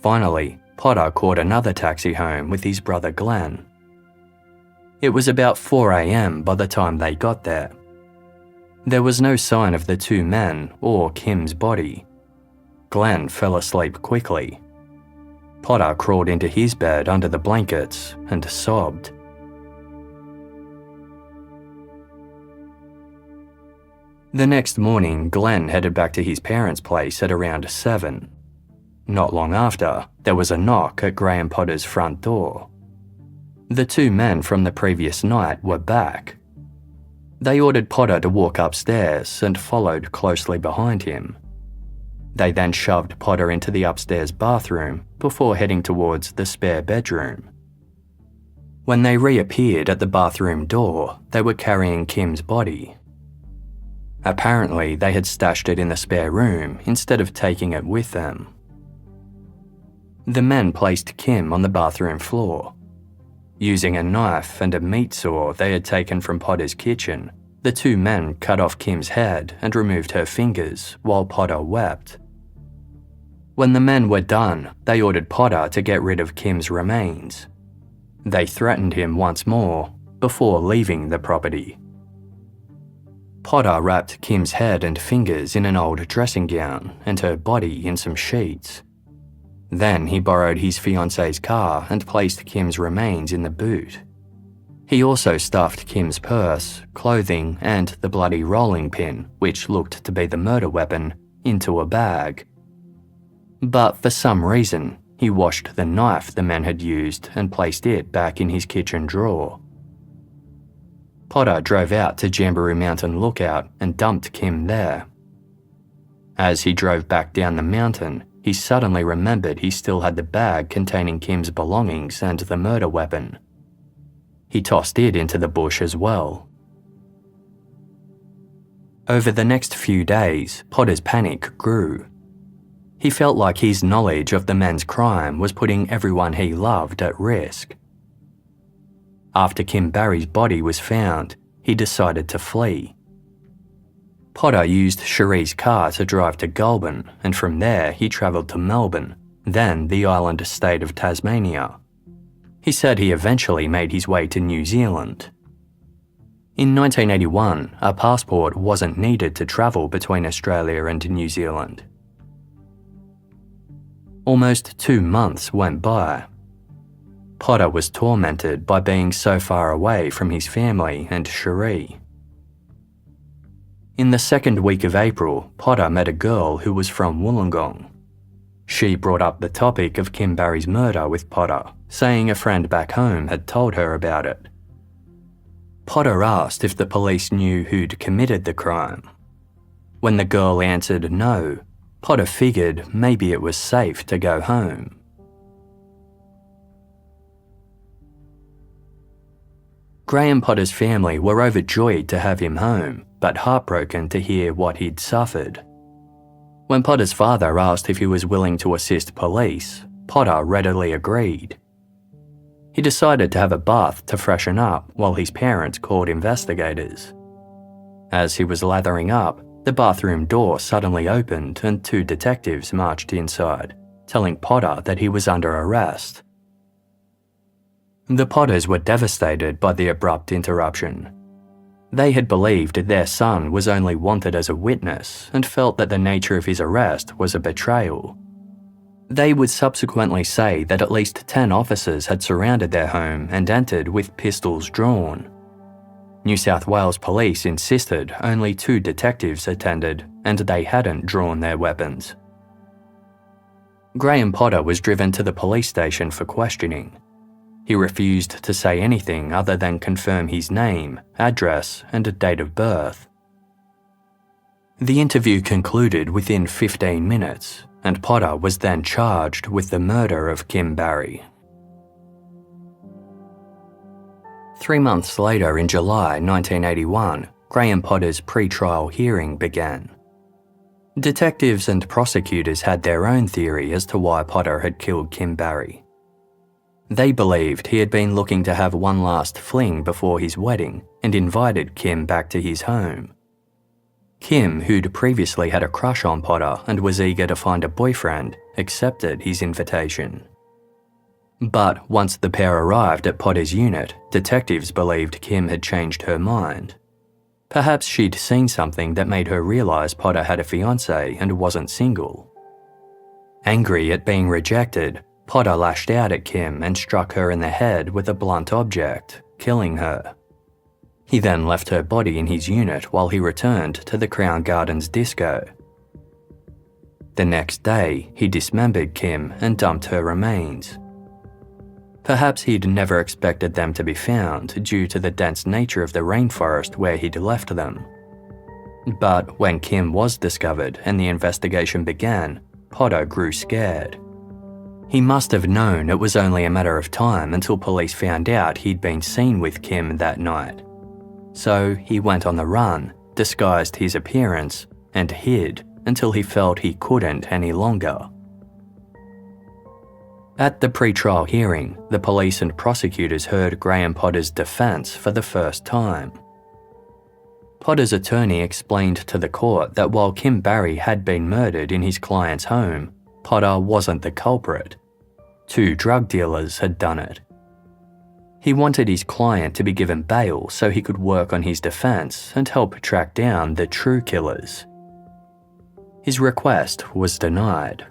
Finally, Potter caught another taxi home with his brother Glenn. It was about 4 a.m. by the time they got there. There was no sign of the two men or Kim's body. Glenn fell asleep quickly. Potter crawled into his bed under the blankets and sobbed. The next morning, Glenn headed back to his parents' place at around 7. Not long after, there was a knock at Graham Potter's front door. The two men from the previous night were back. They ordered Potter to walk upstairs and followed closely behind him. They then shoved Potter into the upstairs bathroom before heading towards the spare bedroom. When they reappeared at the bathroom door, they were carrying Kim's body. Apparently, they had stashed it in the spare room instead of taking it with them. The men placed Kim on the bathroom floor. Using a knife and a meat saw they had taken from Potter's kitchen, the two men cut off Kim's head and removed her fingers while Potter wept. When the men were done, they ordered Potter to get rid of Kim's remains. They threatened him once more before leaving the property. Potter wrapped Kim's head and fingers in an old dressing gown and her body in some sheets. Then he borrowed his fiancée's car and placed Kim's remains in the boot. He also stuffed Kim's purse, clothing, and the bloody rolling pin, which looked to be the murder weapon, into a bag. But for some reason, he washed the knife the men had used and placed it back in his kitchen drawer. Potter drove out to Jamboree Mountain Lookout and dumped Kim there. As he drove back down the mountain, he suddenly remembered he still had the bag containing Kim's belongings and the murder weapon. He tossed it into the bush as well. Over the next few days, Potter's panic grew. He felt like his knowledge of the men's crime was putting everyone he loved at risk. After Kim Barry's body was found, he decided to flee. Potter used Cherie's car to drive to Goulburn, and from there he travelled to Melbourne, then the island state of Tasmania. He said he eventually made his way to New Zealand. In 1981, a passport wasn't needed to travel between Australia and New Zealand. Almost 2 months went by. Potter was tormented by being so far away from his family and Cherie. In the second week of April, Potter met a girl who was from Wollongong. She brought up the topic of Kim Barry's murder with Potter, saying a friend back home had told her about it. Potter asked if the police knew who'd committed the crime. When the girl answered no, Potter figured maybe it was safe to go home. Graham Potter's family were overjoyed to have him home, but heartbroken to hear what he'd suffered. When Potter's father asked if he was willing to assist police, Potter readily agreed. He decided to have a bath to freshen up while his parents called investigators. As he was lathering up, the bathroom door suddenly opened and 2 detectives marched inside, telling Potter that he was under arrest. The Potters were devastated by the abrupt interruption. They had believed their son was only wanted as a witness and felt that the nature of his arrest was a betrayal. They would subsequently say that at least 10 officers had surrounded their home and entered with pistols drawn. New South Wales Police insisted only 2 detectives attended and they hadn't drawn their weapons. Graham Potter was driven to the police station for questioning. He refused to say anything other than confirm his name, address, and date of birth. The interview concluded within 15 minutes, and Potter was then charged with the murder of Kim Barry. 3 months later, in July 1981, Graham Potter's pre-trial hearing began. Detectives and prosecutors had their own theory as to why Potter had killed Kim Barry. They believed he had been looking to have one last fling before his wedding and invited Kim back to his home. Kim, who'd previously had a crush on Potter and was eager to find a boyfriend, accepted his invitation. But once the pair arrived at Potter's unit, detectives believed Kim had changed her mind. Perhaps she'd seen something that made her realise Potter had a fiancé and wasn't single. Angry at being rejected, Potter lashed out at Kim and struck her in the head with a blunt object, killing her. He then left her body in his unit while he returned to the Crown Gardens disco. The next day, he dismembered Kim and dumped her remains. Perhaps he'd never expected them to be found due to the dense nature of the rainforest where he'd left them. But when Kim was discovered and the investigation began, Potter grew scared. He must have known it was only a matter of time until police found out he'd been seen with Kim that night. So he went on the run, disguised his appearance, and hid until he felt he couldn't any longer. At the pre-trial hearing, the police and prosecutors heard Graham Potter's defence for the first time. Potter's attorney explained to the court that while Kim Barry had been murdered in his client's home, Potter wasn't the culprit. 2 drug dealers had done it. He wanted his client to be given bail so he could work on his defence and help track down the true killers. His request was denied.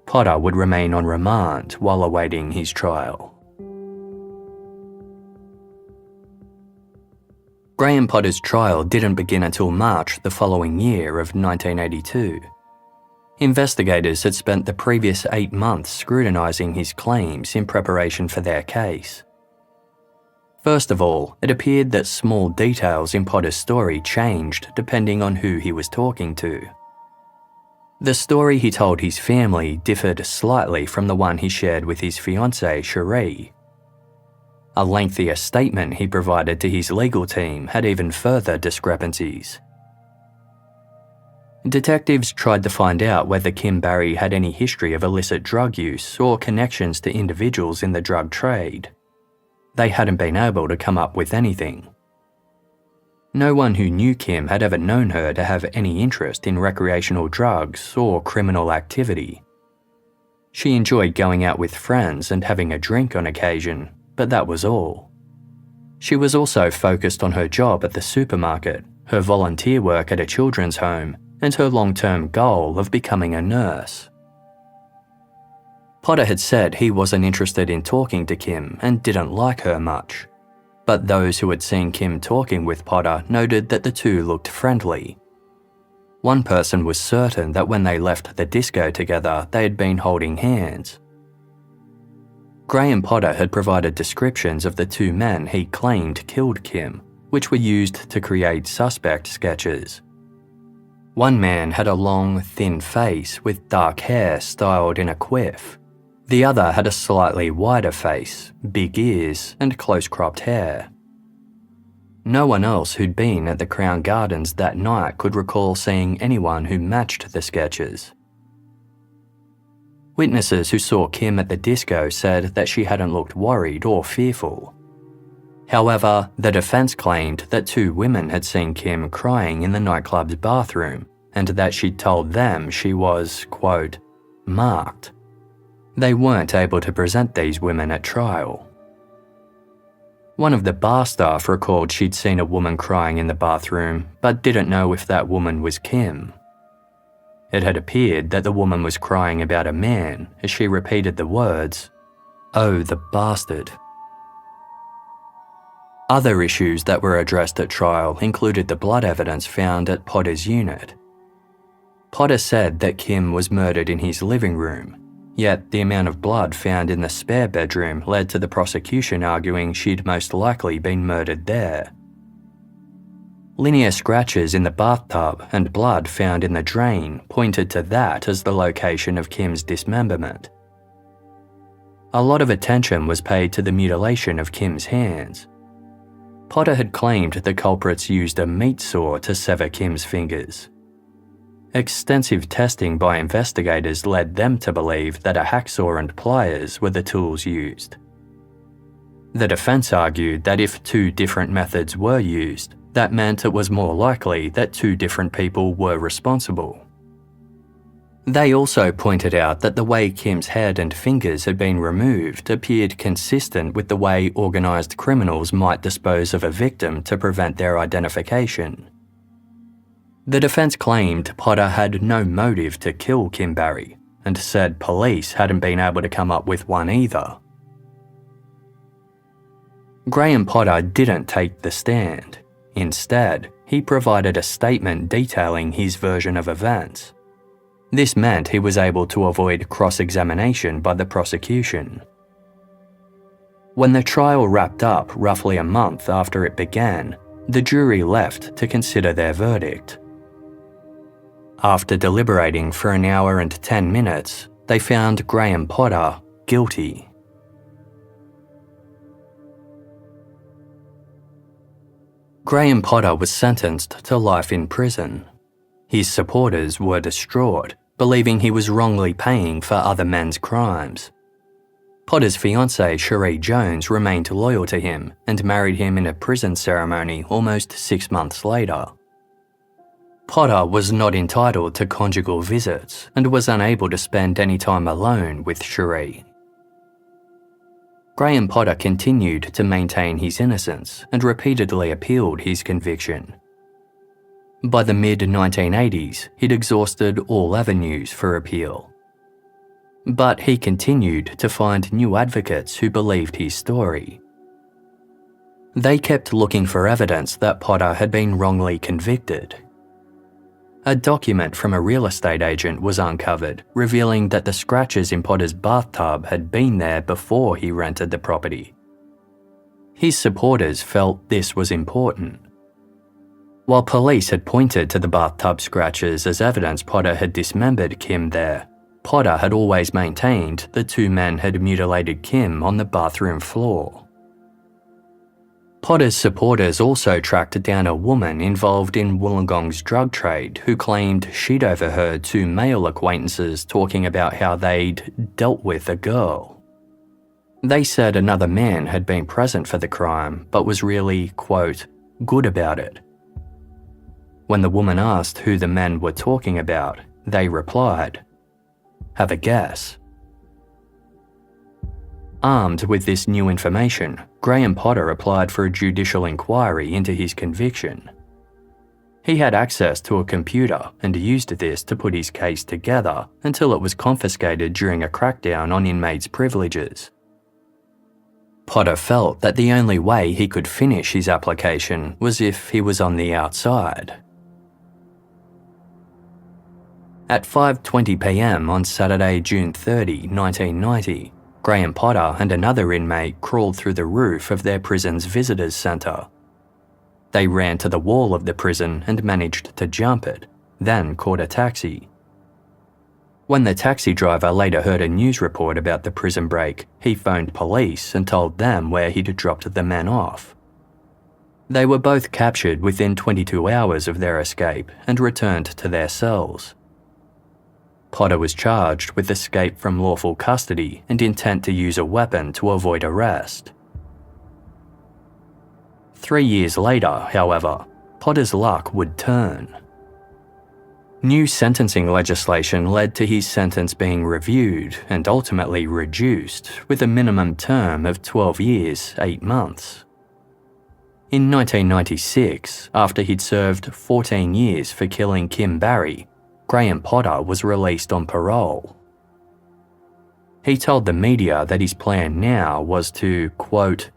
Potter would remain on remand while awaiting his trial. Graham Potter's trial didn't begin until March the following year of 1982. Investigators had spent the previous 8 months scrutinising his claims in preparation for their case. First of all, it appeared that small details in Potter's story changed depending on who he was talking to. The story he told his family differed slightly from the one he shared with his fiancée, Cherie. A lengthier statement he provided to his legal team had even further discrepancies. Detectives tried to find out whether Kim Barry had any history of illicit drug use or connections to individuals in the drug trade. They hadn't been able to come up with anything. No one who knew Kim had ever known her to have any interest in recreational drugs or criminal activity. She enjoyed going out with friends and having a drink on occasion, but that was all. She was also focused on her job at the supermarket, her volunteer work at a children's home, and her long-term goal of becoming a nurse. Potter had said he wasn't interested in talking to Kim and didn't like her much. but those who had seen Kim talking with Potter noted that the two looked friendly. One person was certain that when they left the disco together, they had been holding hands. Graham Potter had provided descriptions of the two men he claimed killed Kim, which were used to create suspect sketches. One man had a long, thin face with dark hair styled in a quiff. The other had a slightly wider face, big ears, and close-cropped hair. No one else who'd been at the Crown Gardens that night could recall seeing anyone who matched the sketches. Witnesses who saw Kim at the disco said that she hadn't looked worried or fearful. However, the defence claimed that two women had seen Kim crying in the nightclub's bathroom and that she'd told them she was, quote, marked. They weren't able to present these women at trial. One of the bar staff recalled she'd seen a woman crying in the bathroom, but didn't know if that woman was Kim. It had appeared that the woman was crying about a man as she repeated the words, "Oh, the bastard." Other issues that were addressed at trial included the blood evidence found at Potter's unit. Potter said that Kim was murdered in his living room, yet the amount of blood found in the spare bedroom led to the prosecution arguing she'd most likely been murdered there. Linear scratches in the bathtub and blood found in the drain pointed to that as the location of Kim's dismemberment. A lot of attention was paid to the mutilation of Kim's hands. Potter had claimed the culprits used a meat saw to sever Kim's fingers. Extensive testing by investigators led them to believe that a hacksaw and pliers were the tools used. The defence argued that if two different methods were used, that meant it was more likely that two different people were responsible. They also pointed out that the way Kim's head and fingers had been removed appeared consistent with the way organised criminals might dispose of a victim to prevent their identification. The defence claimed Potter had no motive to kill Kim Barry and said police hadn't been able to come up with one either. Graham Potter didn't take the stand. Instead, he provided a statement detailing his version of events. This meant he was able to avoid cross-examination by the prosecution. When the trial wrapped up roughly a month after it began, the jury left to consider their verdict. After deliberating for an hour and 10 minutes, they found Graham Potter guilty. Graham Potter was sentenced to life in prison. His supporters were distraught, believing he was wrongly paying for other men's crimes. Potter's fiancée Cherie Jones remained loyal to him and married him in a prison ceremony almost 6 months later. Potter was not entitled to conjugal visits and was unable to spend any time alone with Cherie. Graham Potter continued to maintain his innocence and repeatedly appealed his conviction. By the mid-1980s, he'd exhausted all avenues for appeal. But he continued to find new advocates who believed his story. They kept looking for evidence that Potter had been wrongly convicted. A document from a real estate agent was uncovered, revealing that the scratches in Potter's bathtub had been there before he rented the property. His supporters felt this was important. While police had pointed to the bathtub scratches as evidence Potter had dismembered Kim there, Potter had always maintained the two men had mutilated Kim on the bathroom floor. Potter's supporters also tracked down a woman involved in Wollongong's drug trade who claimed she'd overheard two male acquaintances talking about how they'd dealt with a girl. They said another man had been present for the crime but was really, quote, good about it. When the woman asked who the men were talking about, they replied, "Have a guess." Armed with this new information, Graham Potter applied for a judicial inquiry into his conviction. He had access to a computer and used this to put his case together until it was confiscated during a crackdown on inmates' privileges. Potter felt that the only way he could finish his application was if he was on the outside. At 5:20 p.m. on Saturday, June 30, 1990, Graham Potter and another inmate crawled through the roof of their prison's visitors centre. They ran to the wall of the prison and managed to jump it, then caught a taxi. When the taxi driver later heard a news report about the prison break, he phoned police and told them where he'd dropped the men off. They were both captured within 22 hours of their escape and returned to their cells. Potter was charged with escape from lawful custody and intent to use a weapon to avoid arrest. 3 years later, however, Potter's luck would turn. New sentencing legislation led to his sentence being reviewed and ultimately reduced, with a minimum term of 12 years, 8 months. In 1996, after he'd served 14 years for killing Kim Barry, Graham Potter was released on parole. He told the media that his plan now was to, quote,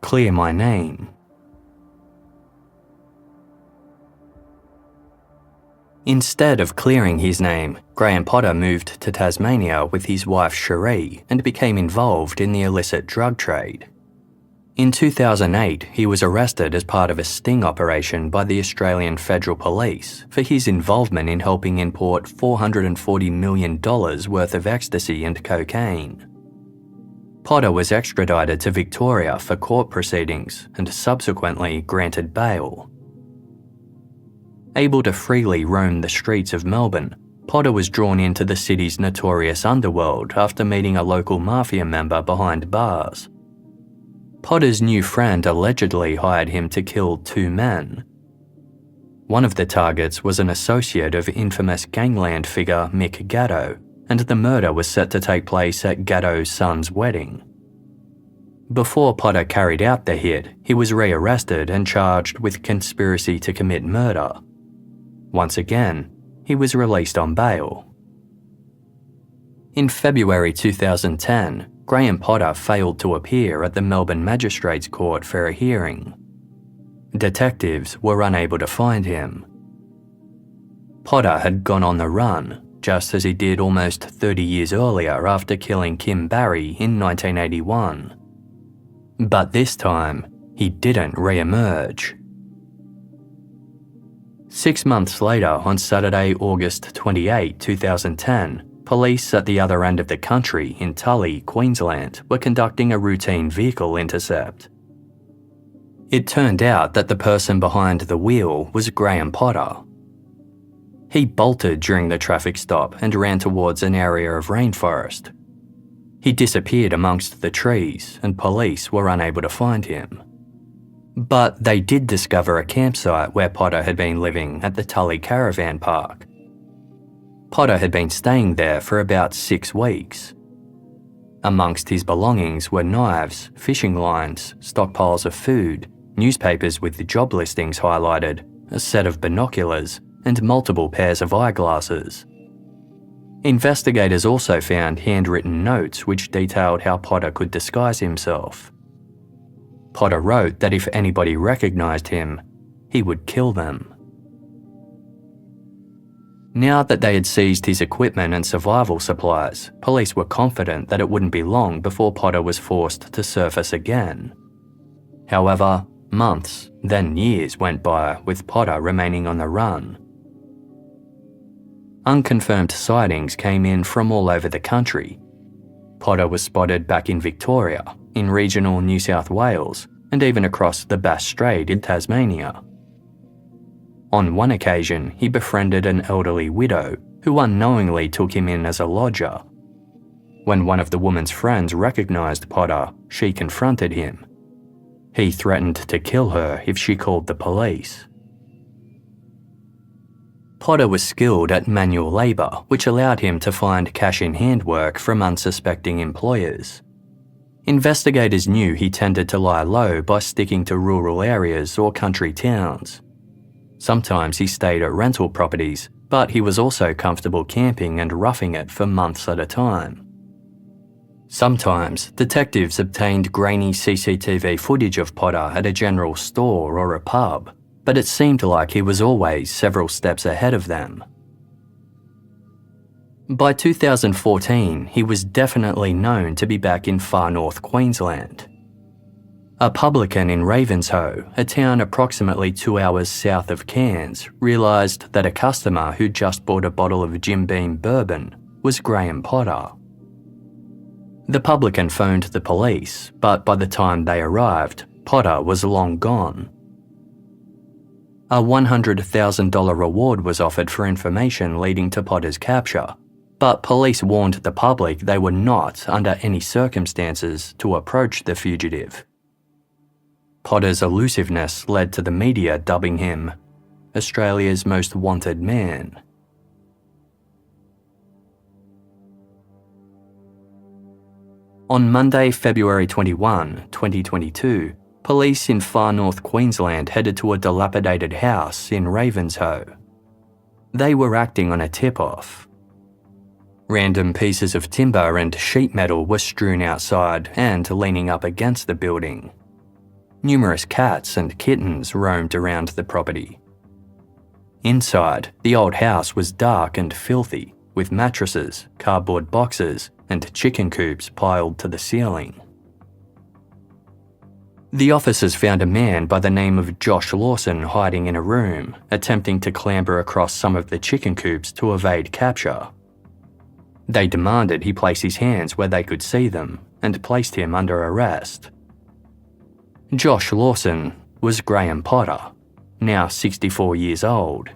clear my name. Instead of clearing his name, Graham Potter moved to Tasmania with his wife Cherie and became involved in the illicit drug trade. In 2008, he was arrested as part of a sting operation by the Australian Federal Police for his involvement in helping import $440 million worth of ecstasy and cocaine. Potter was extradited to Victoria for court proceedings and subsequently granted bail. Able to freely roam the streets of Melbourne, Potter was drawn into the city's notorious underworld after meeting a local mafia member behind bars. Potter's new friend allegedly hired him to kill 2 men. One of the targets was an associate of infamous gangland figure Mick Gatto, and the murder was set to take place at Gatto's son's wedding. Before Potter carried out the hit, he was rearrested and charged with conspiracy to commit murder. Once again, he was released on bail. In February 2010, Graham Potter failed to appear at the Melbourne Magistrates Court for a hearing. Detectives were unable to find him. Potter had gone on the run, just as he did almost 30 years earlier after killing Kim Barry in 1981. But this time, he didn't re-emerge. 6 months later, on Saturday, August 28, 2010, police at the other end of the country in Tully, Queensland, were conducting a routine vehicle intercept. It turned out that the person behind the wheel was Graham Potter. He bolted during the traffic stop and ran towards an area of rainforest. He disappeared amongst the trees and police were unable to find him. But they did discover a campsite where Potter had been living at the Tully Caravan Park. Potter had been staying there for about 6 weeks. Amongst his belongings were knives, fishing lines, stockpiles of food, newspapers with job listings highlighted, a set of binoculars, and multiple pairs of eyeglasses. Investigators also found handwritten notes which detailed how Potter could disguise himself. Potter wrote that if anybody recognised him, he would kill them. Now that they had seized his equipment and survival supplies, police were confident that it wouldn't be long before Potter was forced to surface again. However, months, then years went by with Potter remaining on the run. Unconfirmed sightings came in from all over the country. Potter was spotted back in Victoria, in regional New South Wales, and even across the Bass Strait in Tasmania. On one occasion, he befriended an elderly widow who unknowingly took him in as a lodger. When one of the woman's friends recognised Potter, she confronted him. He threatened to kill her if she called the police. Potter was skilled at manual labour, which allowed him to find cash-in-hand work from unsuspecting employers. Investigators knew he tended to lie low by sticking to rural areas or country towns. Sometimes he stayed at rental properties, but he was also comfortable camping and roughing it for months at a time. Sometimes, detectives obtained grainy CCTV footage of Potter at a general store or a pub, but it seemed like he was always several steps ahead of them. By 2014, he was definitely known to be back in far north Queensland. A publican in Ravenshoe, a town approximately 2 hours south of Cairns, realised that a customer who just bought a bottle of Jim Beam bourbon was Graham Potter. The publican phoned the police, but by the time they arrived, Potter was long gone. A $100,000 reward was offered for information leading to Potter's capture, but police warned the public they were not, under any circumstances, to approach the fugitive. Potter's elusiveness led to the media dubbing him Australia's most wanted man. On Monday, February 21, 2022, police in far north Queensland headed to a dilapidated house in Ravenshoe. They were acting on a tip-off. Random pieces of timber and sheet metal were strewn outside and leaning up against the building. Numerous cats and kittens roamed around the property. Inside, the old house was dark and filthy, with mattresses, cardboard boxes, and chicken coops piled to the ceiling. The officers found a man by the name of Josh Lawson hiding in a room, attempting to clamber across some of the chicken coops to evade capture. They demanded he place his hands where they could see them and placed him under arrest. Josh Lawson was Graham Potter, now 64 years old.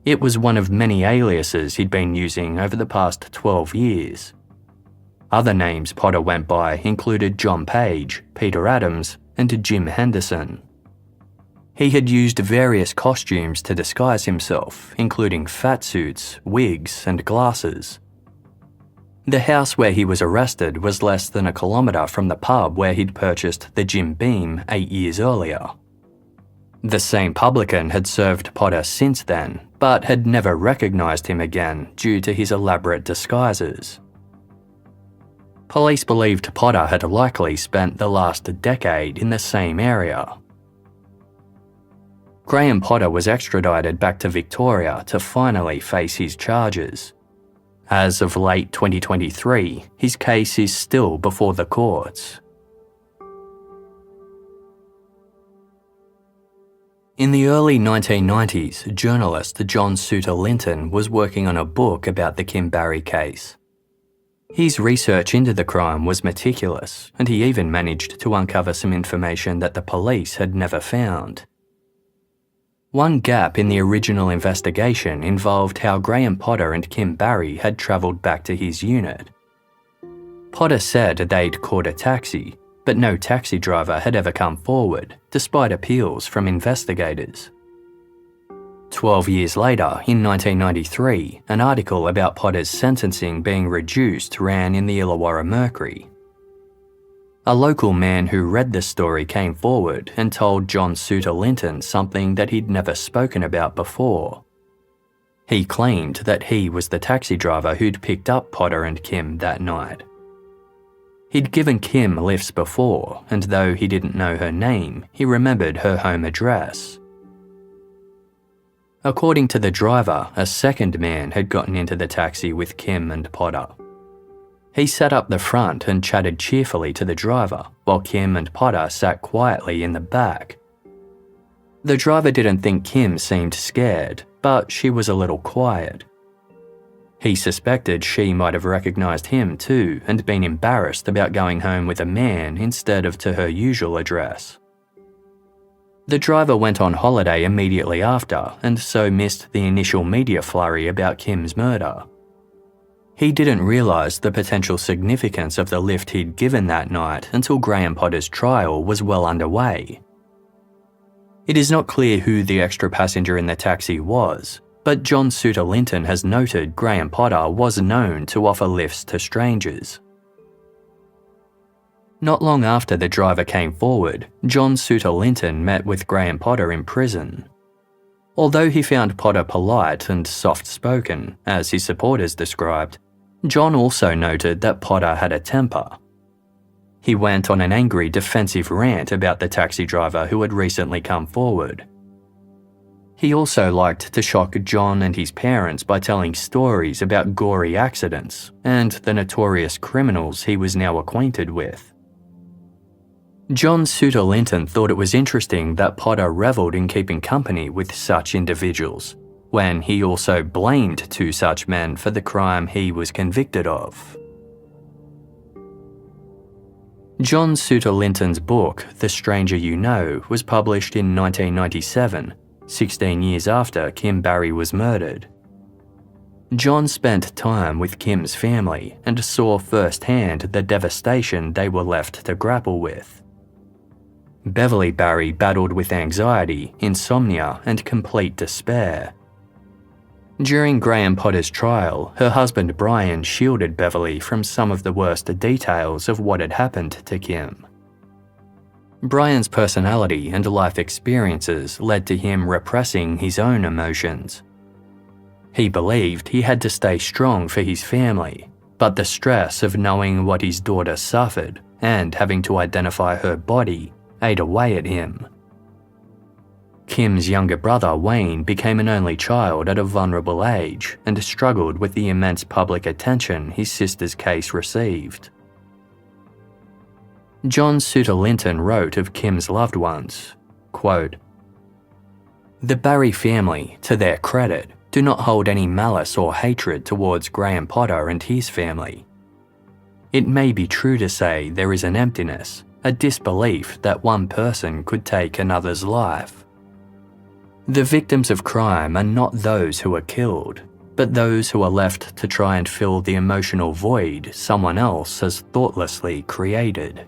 It was one of many aliases he'd been using over the past 12 years. Other names Potter went by included John Page, Peter Adams, and Jim Henderson. He had used various costumes to disguise himself, including fat suits, wigs, and glasses. The house where he was arrested was less than a kilometre from the pub where he'd purchased the Jim Beam 8 years earlier. The same publican had served Potter since then, but had never recognised him again due to his elaborate disguises. Police believed Potter had likely spent the last decade in the same area. Graham Potter was extradited back to Victoria to finally face his charges. As of late 2023, his case is still before the courts. In the early 1990s, journalist John Suter Linton was working on a book about the Kim Barry case. His research into the crime was meticulous, and he even managed to uncover some information that the police had never found. One gap in the original investigation involved how Graham Potter and Kim Barry had travelled back to his unit. Potter said they'd caught a taxi, but no taxi driver had ever come forward, despite appeals from investigators. 12 years later, in 1993, an article about Potter's sentencing being reduced ran in the Illawarra Mercury. A local man who read the story came forward and told John Suter Linton something that he'd never spoken about before. He claimed that he was the taxi driver who'd picked up Potter and Kim that night. He'd given Kim lifts before, and though he didn't know her name, he remembered her home address. According to the driver, a second man had gotten into the taxi with Kim and Potter. He sat up the front and chatted cheerfully to the driver, while Kim and Potter sat quietly in the back. The driver didn't think Kim seemed scared, but she was a little quiet. He suspected she might have recognised him too and been embarrassed about going home with a man instead of to her usual address. The driver went on holiday immediately after and so missed the initial media flurry about Kim's murder. He didn't realise the potential significance of the lift he'd given that night until Graham Potter's trial was well underway. It is not clear who the extra passenger in the taxi was, but John Suter Linton has noted Graham Potter was known to offer lifts to strangers. Not long after the driver came forward, John Suter Linton met with Graham Potter in prison. Although he found Potter polite and soft-spoken, as his supporters described, John also noted that Potter had a temper. He went on an angry defensive rant about the taxi driver who had recently come forward. He also liked to shock John and his parents by telling stories about gory accidents and the notorious criminals he was now acquainted with. John Suter Linton thought it was interesting that Potter revelled in keeping company with such individuals, when he also blamed two such men for the crime he was convicted of. John Suter Linton's book, The Stranger You Know, was published in 1997, 16 years after Kim Barry was murdered. John spent time with Kim's family and saw firsthand the devastation they were left to grapple with. Beverly Barry battled with anxiety, insomnia, and complete despair. During Graham Potter's trial, her husband Brian shielded Beverly from some of the worst details of what had happened to Kim. Brian's personality and life experiences led to him repressing his own emotions. He believed he had to stay strong for his family, but the stress of knowing what his daughter suffered and having to identify her body ate away at him. Kim's younger brother Wayne became an only child at a vulnerable age and struggled with the immense public attention his sister's case received. John Suter Linton wrote of Kim's loved ones, quote, "The Barry family, to their credit, do not hold any malice or hatred towards Graham Potter and his family. It may be true to say there is an emptiness, a disbelief that one person could take another's life. The victims of crime are not those who are killed, but those who are left to try and fill the emotional void someone else has thoughtlessly created."